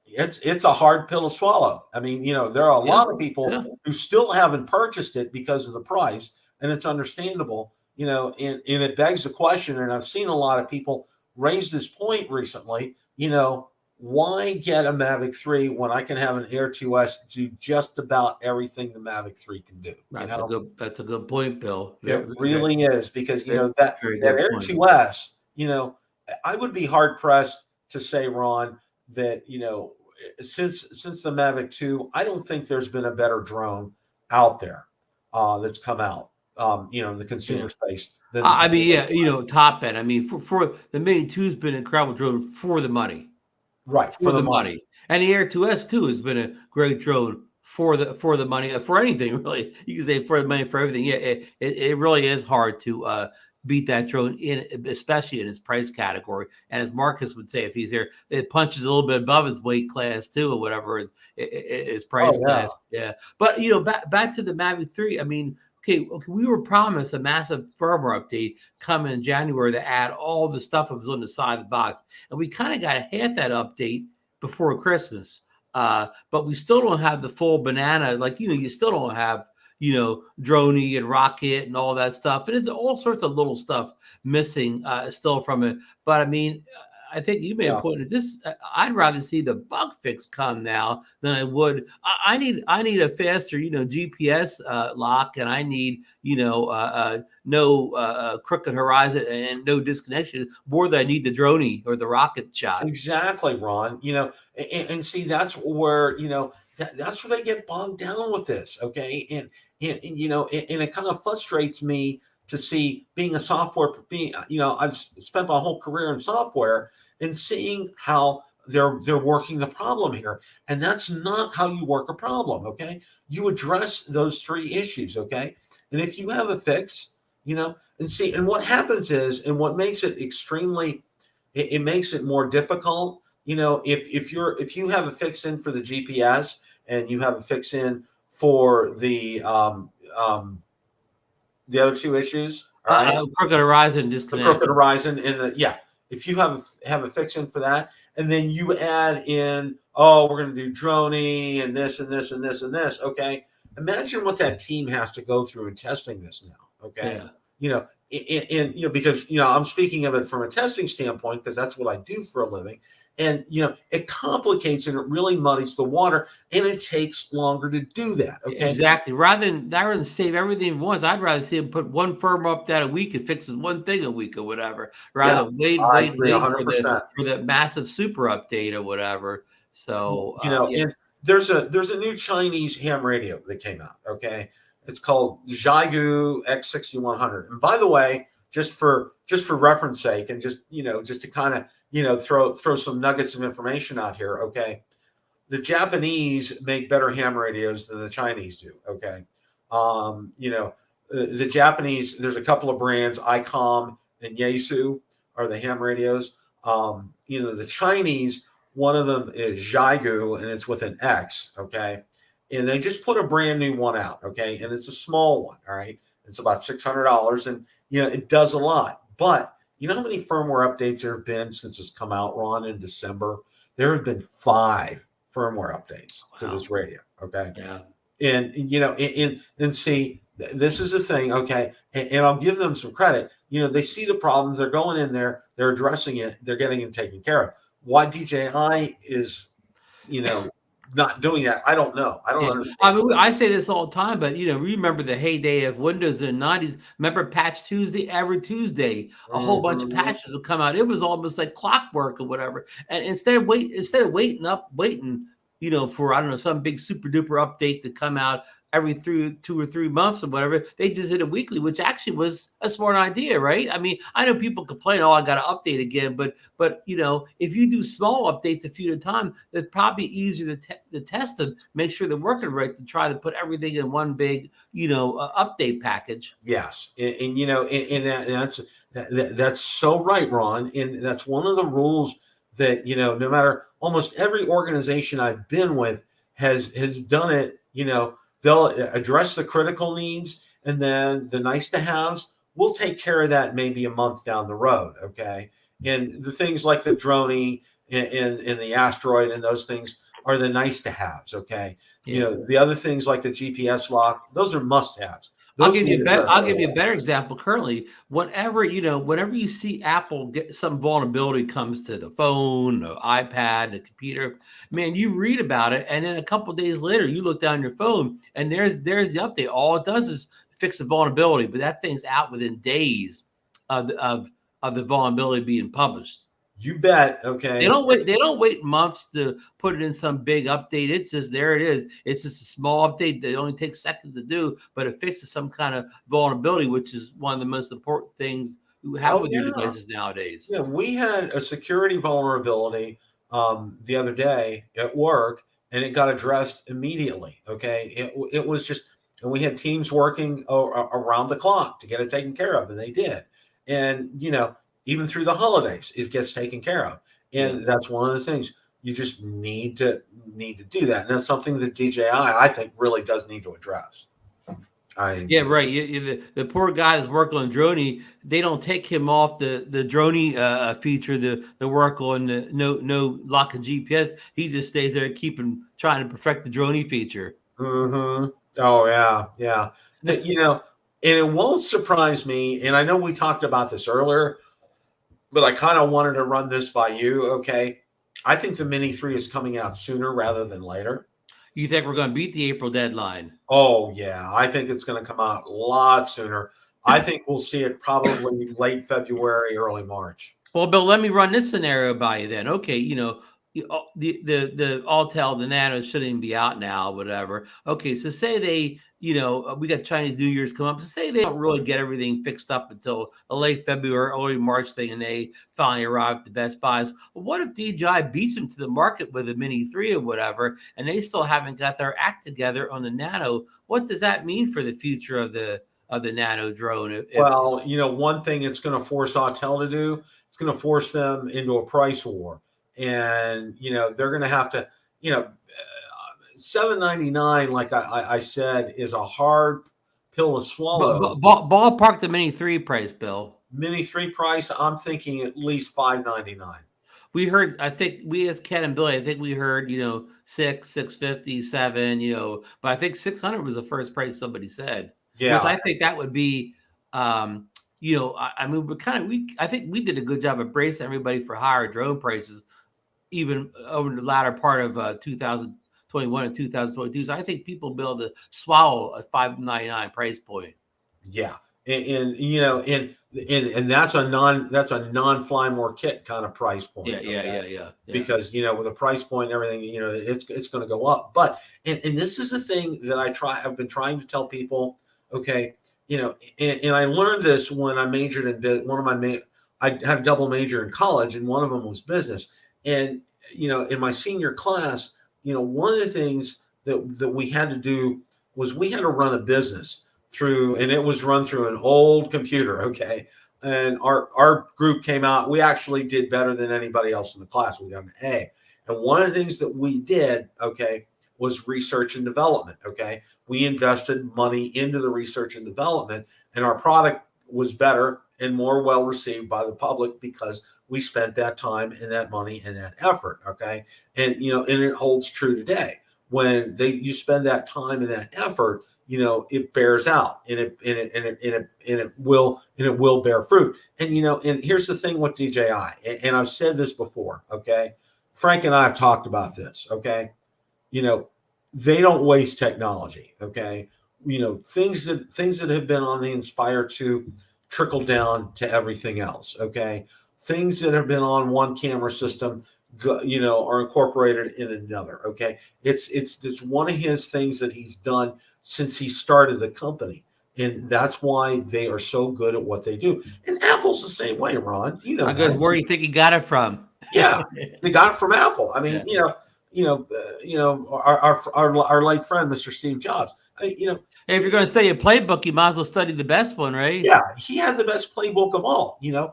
it's a hard pill to swallow. I mean, there are a lot of people who still haven't purchased it because of the price, and it's understandable. And it begs the question, and I've seen a lot of people raise this point recently. Why get a Mavic 3 when I can have an Air 2S do just about everything the Mavic 3 can do? That's a good point, Bill. It really is, because that Air 2S, I would be hard pressed to say, Ron, that since the Mavic 2, I don't think there's been a better drone out there that's come out, the consumer space. I mean, top end. I mean, for the Mini 2 has been an incredible drone for the money. Right, for the money. And the Air 2S too has been a great drone for the money, for anything really. You can say for the money, for everything. Yeah, it really is hard to beat that drone especially in its price category. And as Marcus would say, if he's here, it punches a little bit above its weight class too, or whatever its price class. Yeah. But back to the Mavic 3. I mean, okay, we were promised a massive firmware update coming in January to add all the stuff that was on the side of the box. And we kind of got half that update before Christmas. But we still don't have the full banana. Like, you still don't have, Droney and Rocket and all that stuff. And it's all sorts of little stuff missing still from it. But I mean, I think you made a point that this. I'd rather see the bug fix come now than I would. I need a faster, GPS lock, and I need, no crooked horizon and no disconnection more than I need the droney or the rocket shot. Exactly, Ron. And see, that's where that's where they get bogged down with this. Okay, and it kind of frustrates me to see I've spent my whole career in software and seeing how they're working the problem here. And that's not how you work a problem. Okay. You address those 3 issues. Okay. And if you have a fix, and what happens is, and what makes it it makes it more difficult. If you have a fix in for the GPS and you have a fix in for the other 2 issues, crooked horizon disconnect. Crooked horizon if you have a fix in for that, and then you add in, we're going to do droney and this and this and this and this. Okay. Imagine what that team has to go through in testing this now. Okay. Yeah. Because, I'm speaking of it from a testing standpoint, because that's what I do for a living. And, it complicates and it really muddies the water, and it takes longer to do that. Okay. Exactly. Rather than save everything once, I'd rather see him put one firmware update a week and fixes one thing a week or whatever, rather than wait for the massive super update or whatever. So, and there's a new Chinese ham radio that came out. Okay. It's called Xiegu X6100. And by the way, just for reference sake, and just to kind of, throw some nuggets of information out here. Okay. The Japanese make better ham radios than the Chinese do. Okay. The Japanese, there's a couple of brands, ICOM and Yaesu are the ham radios. The Chinese, one of them is Xiegu, and it's with an X. Okay. And they just put a brand new one out. Okay. And it's a small one. All right. It's about $600, and, it does a lot. But you know how many firmware updates there have been since it's come out, Ron, in December? There have been 5 firmware updates to this radio. Okay. Yeah. And, and see, this is the thing. Okay. And I'll give them some credit. they see the problems, they're going in there, they're addressing it, they're getting it taken care of. Why DJI is, not doing that, I don't know. I don't Yeah, understand. I mean, I say this all the time, but remember the heyday of Windows in the 90s. Remember Patch Tuesday? Every Tuesday, a whole bunch of patches would come out. It was almost like clockwork or whatever. And instead of waiting, for I don't know, some big super duper update to come out every 2 or 3 months or whatever, they just did it weekly, which actually was a smart idea, right? I mean, I know people complain, oh, I got to update again, but if you do small updates a few at a time, it's probably easier to test them, make sure they're working right, to try to put everything in one big update package. Yes, that's so right, Ron, and that's one of the rules that no matter, almost every organization I've been with has done it. They'll address the critical needs, and then the nice to haves, we'll take care of that maybe a month down the road. Okay. And the things like the Droney and the asteroid and those things are the nice to haves. Okay. Yeah. The other things like the GPS lock, those are must haves. I'll give you a better example. Currently, whenever you see Apple get some vulnerability comes to the phone, the iPad, the computer, man, you read about it, and then a couple of days later, you look down your phone, and there's the update. All it does is fix the vulnerability, but that thing's out within days of the vulnerability being published. You bet. Okay. They don't wait months to put it in some big update. It's just, there it is. It's just a small update that only takes seconds to do, but it fixes some kind of vulnerability, which is one of the most important things you have with your devices nowadays. Yeah, we had a security vulnerability the other day at work, and it got addressed immediately. Okay. It was just, and we had teams working around the clock to get it taken care of, and they did. And, even through the holidays, it gets taken care of. And that's one of the things you just need to do that. And that's something that DJI, I think, really does need to address. Right. The poor guy that's working on Droney, they don't take him off the Droney feature, the work on the no lock and GPS. He just stays there trying to perfect the Droney feature. Mm-hmm. Oh yeah. And it won't surprise me. And I know we talked about this earlier, but I kind of wanted to run this by you. Okay. I think the Mini 3 is coming out sooner rather than later. You think we're going to beat the April deadline? Oh, yeah. I think it's going to come out a lot sooner. I think we'll see it probably late February, early March. Well, Bill, let me run this scenario by you then. Okay, the Autel, the Nano shouldn't even be out now, whatever. Okay, so say they, we got Chinese New Year's come up. So say they don't really get everything fixed up until the late February, early March thing, and they finally arrive at the Best Buys. Well, what if DJI beats them to the market with a Mini 3 or whatever, and they still haven't got their act together on the Nano? What does that mean for the future of the Nano drone? Well, one thing it's going to force Autel to do, it's going to force them into a price war. And, they're going to have to, $799, like I said, is a hard pill to swallow. Ballpark the Mini 3 price, Bill. Mini 3 price, I'm thinking at least $599. We heard, I think we as Ken and Billy, I think we heard, 650, 7, but I think 600 was the first price somebody said. Yeah. Which I think that would be, I mean, I think we did a good job of bracing everybody for higher drone prices, even over the latter part of 2021 and 2022. So I think people will be able to swallow a $599 price point. Yeah. And that's a non-fly more kit kind of price point. Yeah. Because with a price point and everything, it's going to go up. But and this is the thing that I've been trying to tell people. Okay, and I learned this when I majored in I had a double major in college, and one of them was business. And in my senior class, one of the things that we had to do was we had to run a business and it was run through an old computer. Okay. And our group came out, we actually did better than anybody else in the class. We got an A. And one of the things that we did, okay, was research and development. Okay. We invested money into the research and development, and our product was better and more well received by the public because we spent that time and that money and that effort. Okay. And, and it holds true today. When you spend that time and that effort, it bears out, and it will bear fruit. And here's the thing with DJI, and I've said this before, okay? Frank and I have talked about this, okay? They don't waste technology, okay? Things that have been on the Inspire 2 trickle down to everything else, okay? Things that have been on one camera system, are incorporated in another, okay? It's one of his things that he's done since he started the company. And that's why they are so good at what they do. And Apple's the same way, Ron. Where do you think he got it from? Yeah, they got it from Apple. I mean, our late friend, Mr. Steve Jobs. If you're going to study a playbook, you might as well study the best one, right? Yeah, he had the best playbook of all. And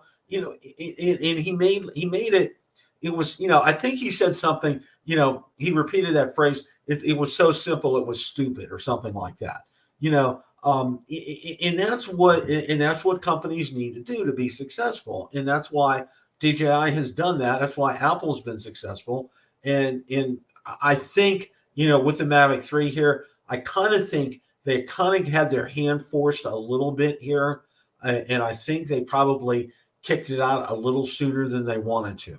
he made it. It was, I think he said something. He repeated that phrase. It was so simple, it was stupid, or something like that. And that's what companies need to do to be successful. And that's why DJI has done that. That's why Apple's been successful. And I think, with the Mavic 3 here, I kind of think they kind of had their hand forced a little bit here. And I think they probably kicked it out a little sooner than they wanted to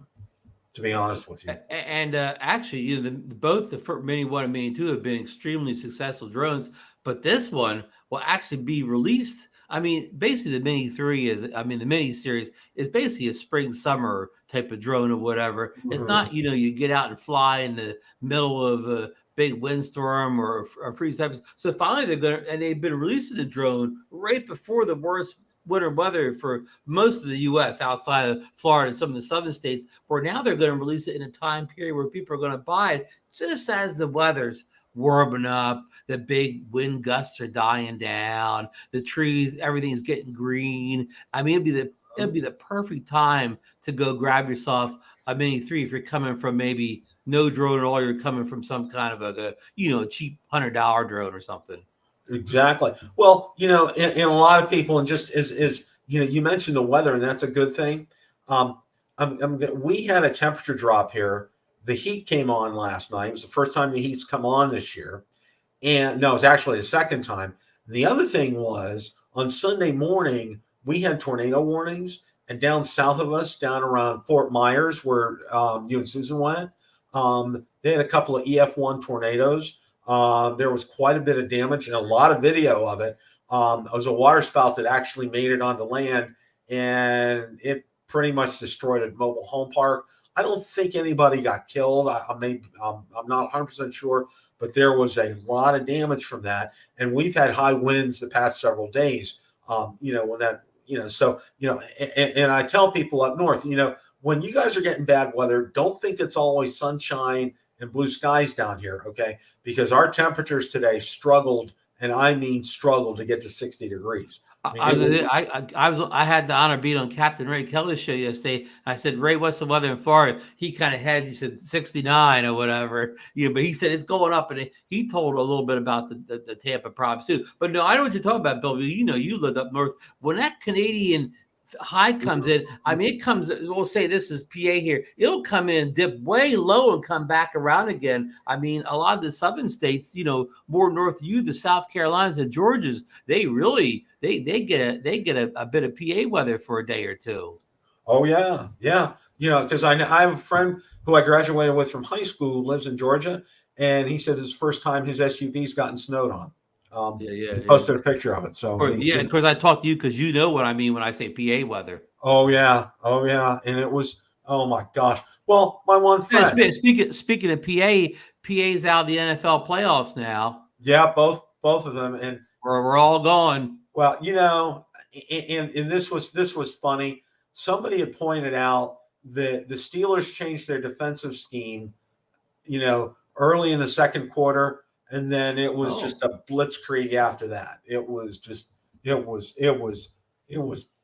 be honest with you. And actually, both the Mini 1 and Mini 2 have been extremely successful drones, but this one will actually be released. I mean, basically the Mini 3 the Mini series is basically a spring summer type of drone or whatever. Mm-hmm. It's not, you get out and fly in the middle of a big windstorm or freeze types. So finally they've been releasing the drone right before the worst winter weather for most of the U.S. outside of Florida and some of the southern states, where now they're going to release it in a time period where people are going to buy it just as the weather's warming up, the big wind gusts are dying down, the trees, everything's getting green. I mean, it'd be the perfect time to go grab yourself a Mini 3 if you're coming from maybe no drone at all. You're coming from some kind of a cheap $100 drone or something. Exactly. Well, and a lot of people, and just as you mentioned the weather, and that's a good thing. We had a temperature drop here. The heat came on last night. It was the first time the heat's come on this year. And no, it's actually the second time. The other thing was on Sunday morning, we had tornado warnings, and down south of us, down around Fort Myers, where you and Susan went, they had a couple of EF1 tornadoes. There was quite a bit of damage and a lot of video of it. It was a water spout that actually made it onto land, and it pretty much destroyed a mobile home park. I don't think anybody got killed. I'm not 100% sure, but there was a lot of damage from that. And we've had high winds the past several days. And I tell people up north, when you guys are getting bad weather, don't think it's always sunshine and blue skies down here, okay? Because our temperatures today struggled, and I mean struggled, to get to 60 degrees. I had the honor of being on Captain Ray Kelly's show yesterday. I said, Ray, what's the weather in Florida? He kind of he said 69 or whatever. But he said it's going up, and he told a little bit about the Tampa problems too. But no, I know what you're talking about, Bill. You lived up north. When that Canadian high comes in, I mean, it comes, we'll say this is PA here, it'll come in, dip way low, and come back around again. I mean, a lot of the southern states, more north of you, the South Carolinas and Georgias, they really they get a bit of PA weather for a day or two. Oh yeah because I have a friend who I graduated with from high school who lives in Georgia, and he said it's the first time his SUV's gotten snowed on. He posted a picture of it. So of course, I talked to you because you know what I mean when I say PA weather. Oh yeah, and it was, oh my gosh. Well, my one friend. Speaking of PA's out of the NFL playoffs now. Yeah, both of them, and we're all gone. Well, and this was funny. Somebody had pointed out that the Steelers changed their defensive scheme, early in the second quarter. And then it was just a blitzkrieg after that. It was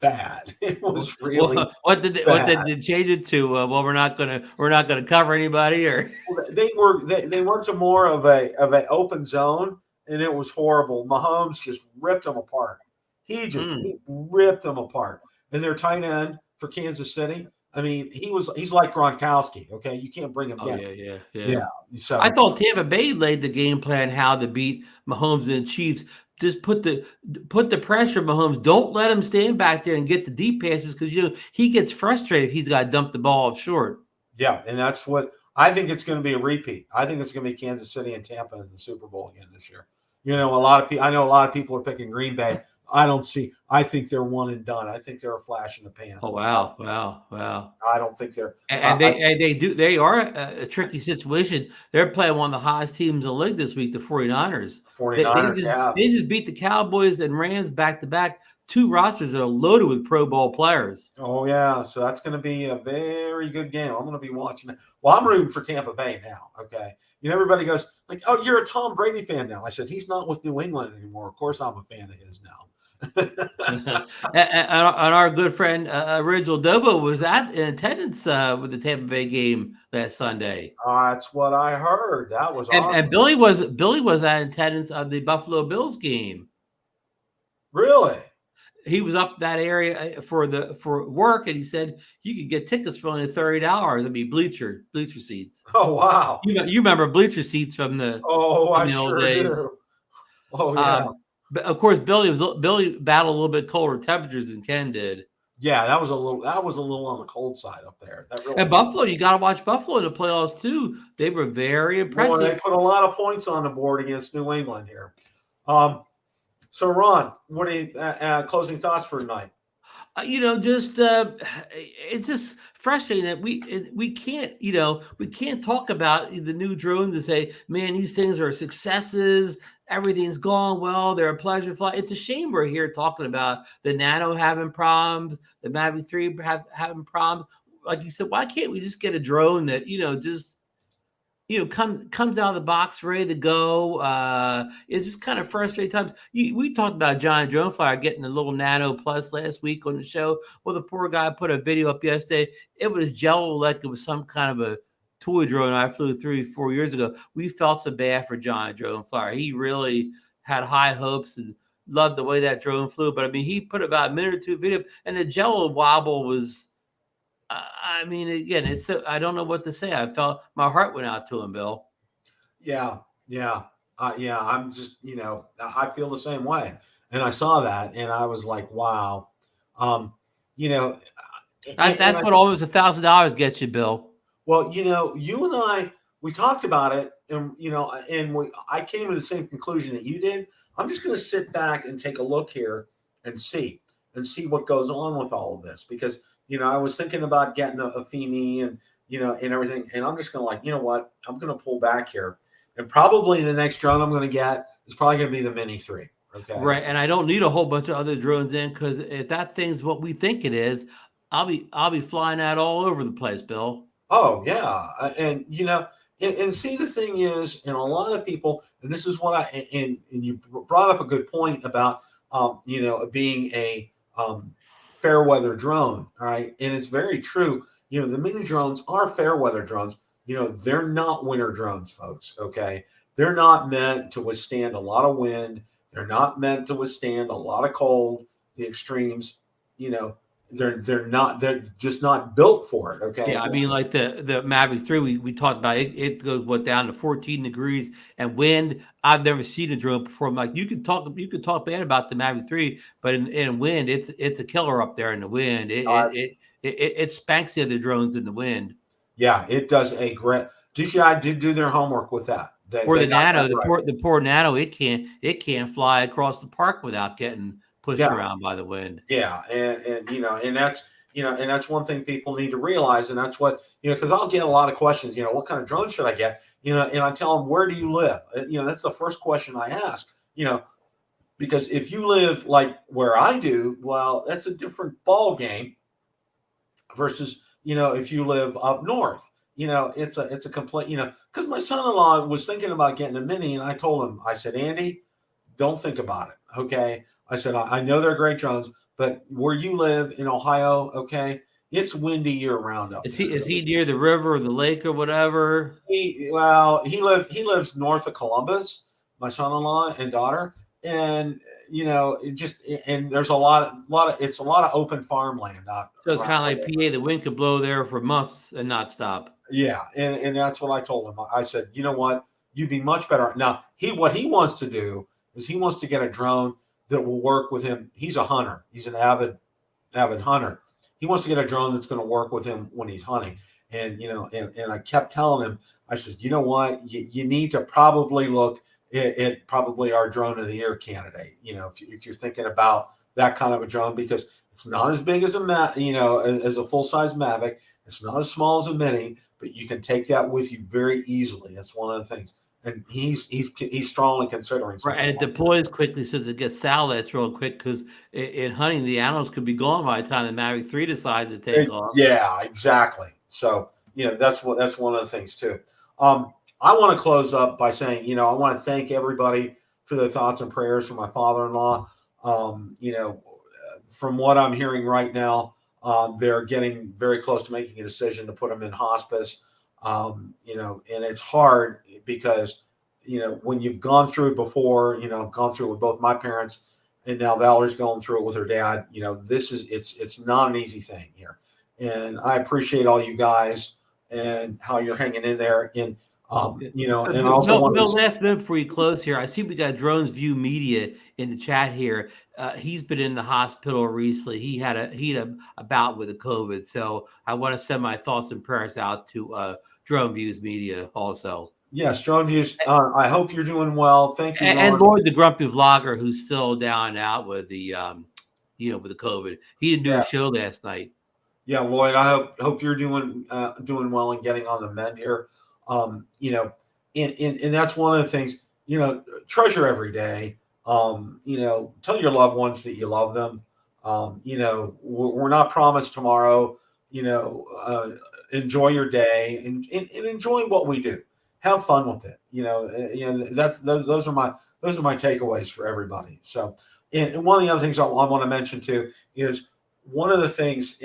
bad. It was really what did they change it to? We're not gonna cover anybody, or they went to more of a open zone, and it was horrible. Mahomes just ripped them apart. He ripped them apart. And their tight end for Kansas City, I mean, he's like Gronkowski. Okay, you can't bring him Oh down. yeah. Yeah. So I thought Tampa Bay laid the game plan how to beat Mahomes and the Chiefs. Just put the pressure on Mahomes. Don't let him stand back there and get the deep passes because he gets frustrated if he's got to dump the ball off short. yeah, and that's what I think it's going to be a repeat. I think it's going to be Kansas City and Tampa in the Super Bowl again this year. I know a lot of people are picking Green Bay. I think they're one and done. I think they're a flash in the pan. Oh wow. I don't think they're And they are a tricky situation. They're playing one of the hottest teams in the league this week, the 49ers. 49ers. They just beat the Cowboys and Rams back to back. Two rosters that are loaded with Pro Bowl players. Oh yeah, so that's going to be a very good game. I'm going to be watching it. Well, I'm rooting for Tampa Bay now. Okay, everybody goes like, "Oh, you're a Tom Brady fan now." I said, "He's not with New England anymore." Of course, I'm a fan of his now. and our good friend Original Dobo was in attendance with the Tampa Bay game last Sunday. That's what I heard. That was awesome. And Billy was in attendance of the Buffalo Bills game. Really? He was up that area for work, and he said you could get tickets for only $30. It'd be bleacher seats. Oh wow! You remember bleacher seats from the I sure days. Do. Oh yeah. But of course, Billy battled a little bit colder temperatures than Ken did. Yeah, that was a little on the cold side up there. And Buffalo, you got to watch Buffalo in the playoffs too. They were very impressive. They put a lot of points on the board against New England here. So Ron, what are you, closing thoughts for tonight? It's just frustrating that we can't talk about the new drones and say, man, these things are successes. Everything's gone well. They're a pleasure fly. It's a shame we're here talking about the Nano having problems, the Mavic 3 having problems. Like you said, why can't we just get a drone that comes out of the box ready to go? It's just kind of frustrating times. We talked about Giant Drone Flyer getting a little Nano Plus last week on the show. Well, the poor guy put a video up yesterday. It was jello like it was some kind of a toy drone I flew 3-4 years ago. We felt so bad for Giant Drone Flyer. He really had high hopes and loved the way that drone flew. But I mean, he put about a minute or two video, and the jello wobble was. Again, I don't know what to say. I felt my heart went out to him, Bill. Yeah. I'm just, I feel the same way. And I saw that and I was like, wow. That's what almost $1,000 gets you, Bill. Well, you and I, we talked about it and, I came to the same conclusion that you did. I'm just going to sit back and take a look here and see what goes on with all of this, because I was thinking about getting a Fimi and everything, and I'm just gonna what? I'm gonna pull back here, and probably the next drone I'm gonna get is probably gonna be the Mini 3. Okay, right. And I don't need a whole bunch of other drones in, because if that thing's what we think it is, I'll be flying that all over the place, Bill. Oh yeah, and and see, the thing is, and a lot of people, and this is what and you brought up a good point about being a fair weather drone, all right? And it's very true. The mini drones are fair weather drones. They're not winter drones, folks. Okay. They're not meant to withstand a lot of wind. They're not meant to withstand a lot of cold, the extremes. They're just not built for it. Okay. Yeah, I mean, like the Mavic 3, we talked about it goes down to 14 degrees and wind. I've never seen a drone perform like you could talk bad about the Mavic 3, but in wind, it's a killer up there in the wind. It spanks the other drones in the wind. Yeah, it does a great. DJI did do their homework with that. Or the Nano, the poor Nano, it can't fly across the park without getting pushed around by the wind. Yeah, and that's one thing people need to realize, and that's what because I'll get a lot of questions. What kind of drone should I get? And I tell them, where do you live? That's the first question I ask. Because if you live like where I do, well, that's a different ball game versus if you live up north. It's a complete because my son-in-law was thinking about getting a Mini, and I told him, I said, Andy, don't think about it. Okay. I said, I know they're great drones, but where you live in Ohio, okay, it's windy year round up. Is he near the river or the lake or whatever? He lives north of Columbus, my son-in-law and daughter. And it just, and there's a lot of it's a lot of open farmland out So it's around. kind of like PA. The wind could blow there for months and not stop. Yeah, and that's what I told him. I said, you know what, you'd be much better. Now what he wants to do is he wants to get a drone that will work with him. He's a hunter. He's an avid hunter. He wants to get a drone that's going to work with him when he's hunting. And and I kept telling him, I says, you know what, you need to probably look at probably our drone of the year candidate. If you're thinking about that kind of a drone, because it's not as big as as a full size Mavic. It's not as small as a Mini, but you can take that with you very easily. That's one of the things. And he's strongly considering something. Right, and it deploys quickly since it gets satellites real quick, because in hunting, the animals could be gone by the time the Mavic 3 decides to take off. Yeah, exactly. So, that's one of the things too. I want to close up by saying, I want to thank everybody for their thoughts and prayers for my father-in-law. From what I'm hearing right now, they're getting very close to making a decision to put him in hospice. And it's hard because, when you've gone through it before, I've gone through it with both my parents, and now Valerie's going through it with her dad. It's not an easy thing here. And I appreciate all you guys and how you're hanging in there. And, and also Bill, last minute before you close here, I see we got Drones View Media in the chat here. He's been in the hospital recently. He had a bout with the COVID. So I want to send my thoughts and prayers out to Drone Views Media also. Yes, Drone Views. I hope you're doing well. Thank you, and Lloyd, the grumpy vlogger, who's still down and out with the with the COVID. He didn't do a show last night. Yeah, Lloyd, I hope you're doing well and getting on the mend here. And that's one of the things, treasure every day. Tell your loved ones that you love them. We're not promised tomorrow. Enjoy your day and enjoy what we do. Have fun with it. Those are my takeaways for everybody. So, and one of the other things I want to mention too is one of the things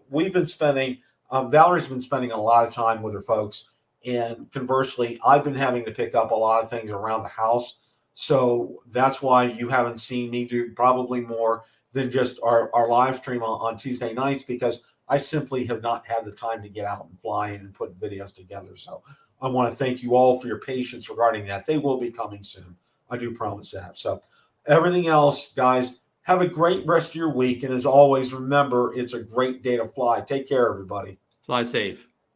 we've been spending. Valerie's been spending a lot of time with her folks. And conversely, I've been having to pick up a lot of things around the house. So that's why you haven't seen me do probably more than just our live stream on Tuesday nights, because I simply have not had the time to get out and fly in and put videos together. So I want to thank you all for your patience regarding that. They will be coming soon. I do promise that. So everything else, guys, have a great rest of your week. And as always, remember, it's a great day to fly. Take care, everybody. Fly safe.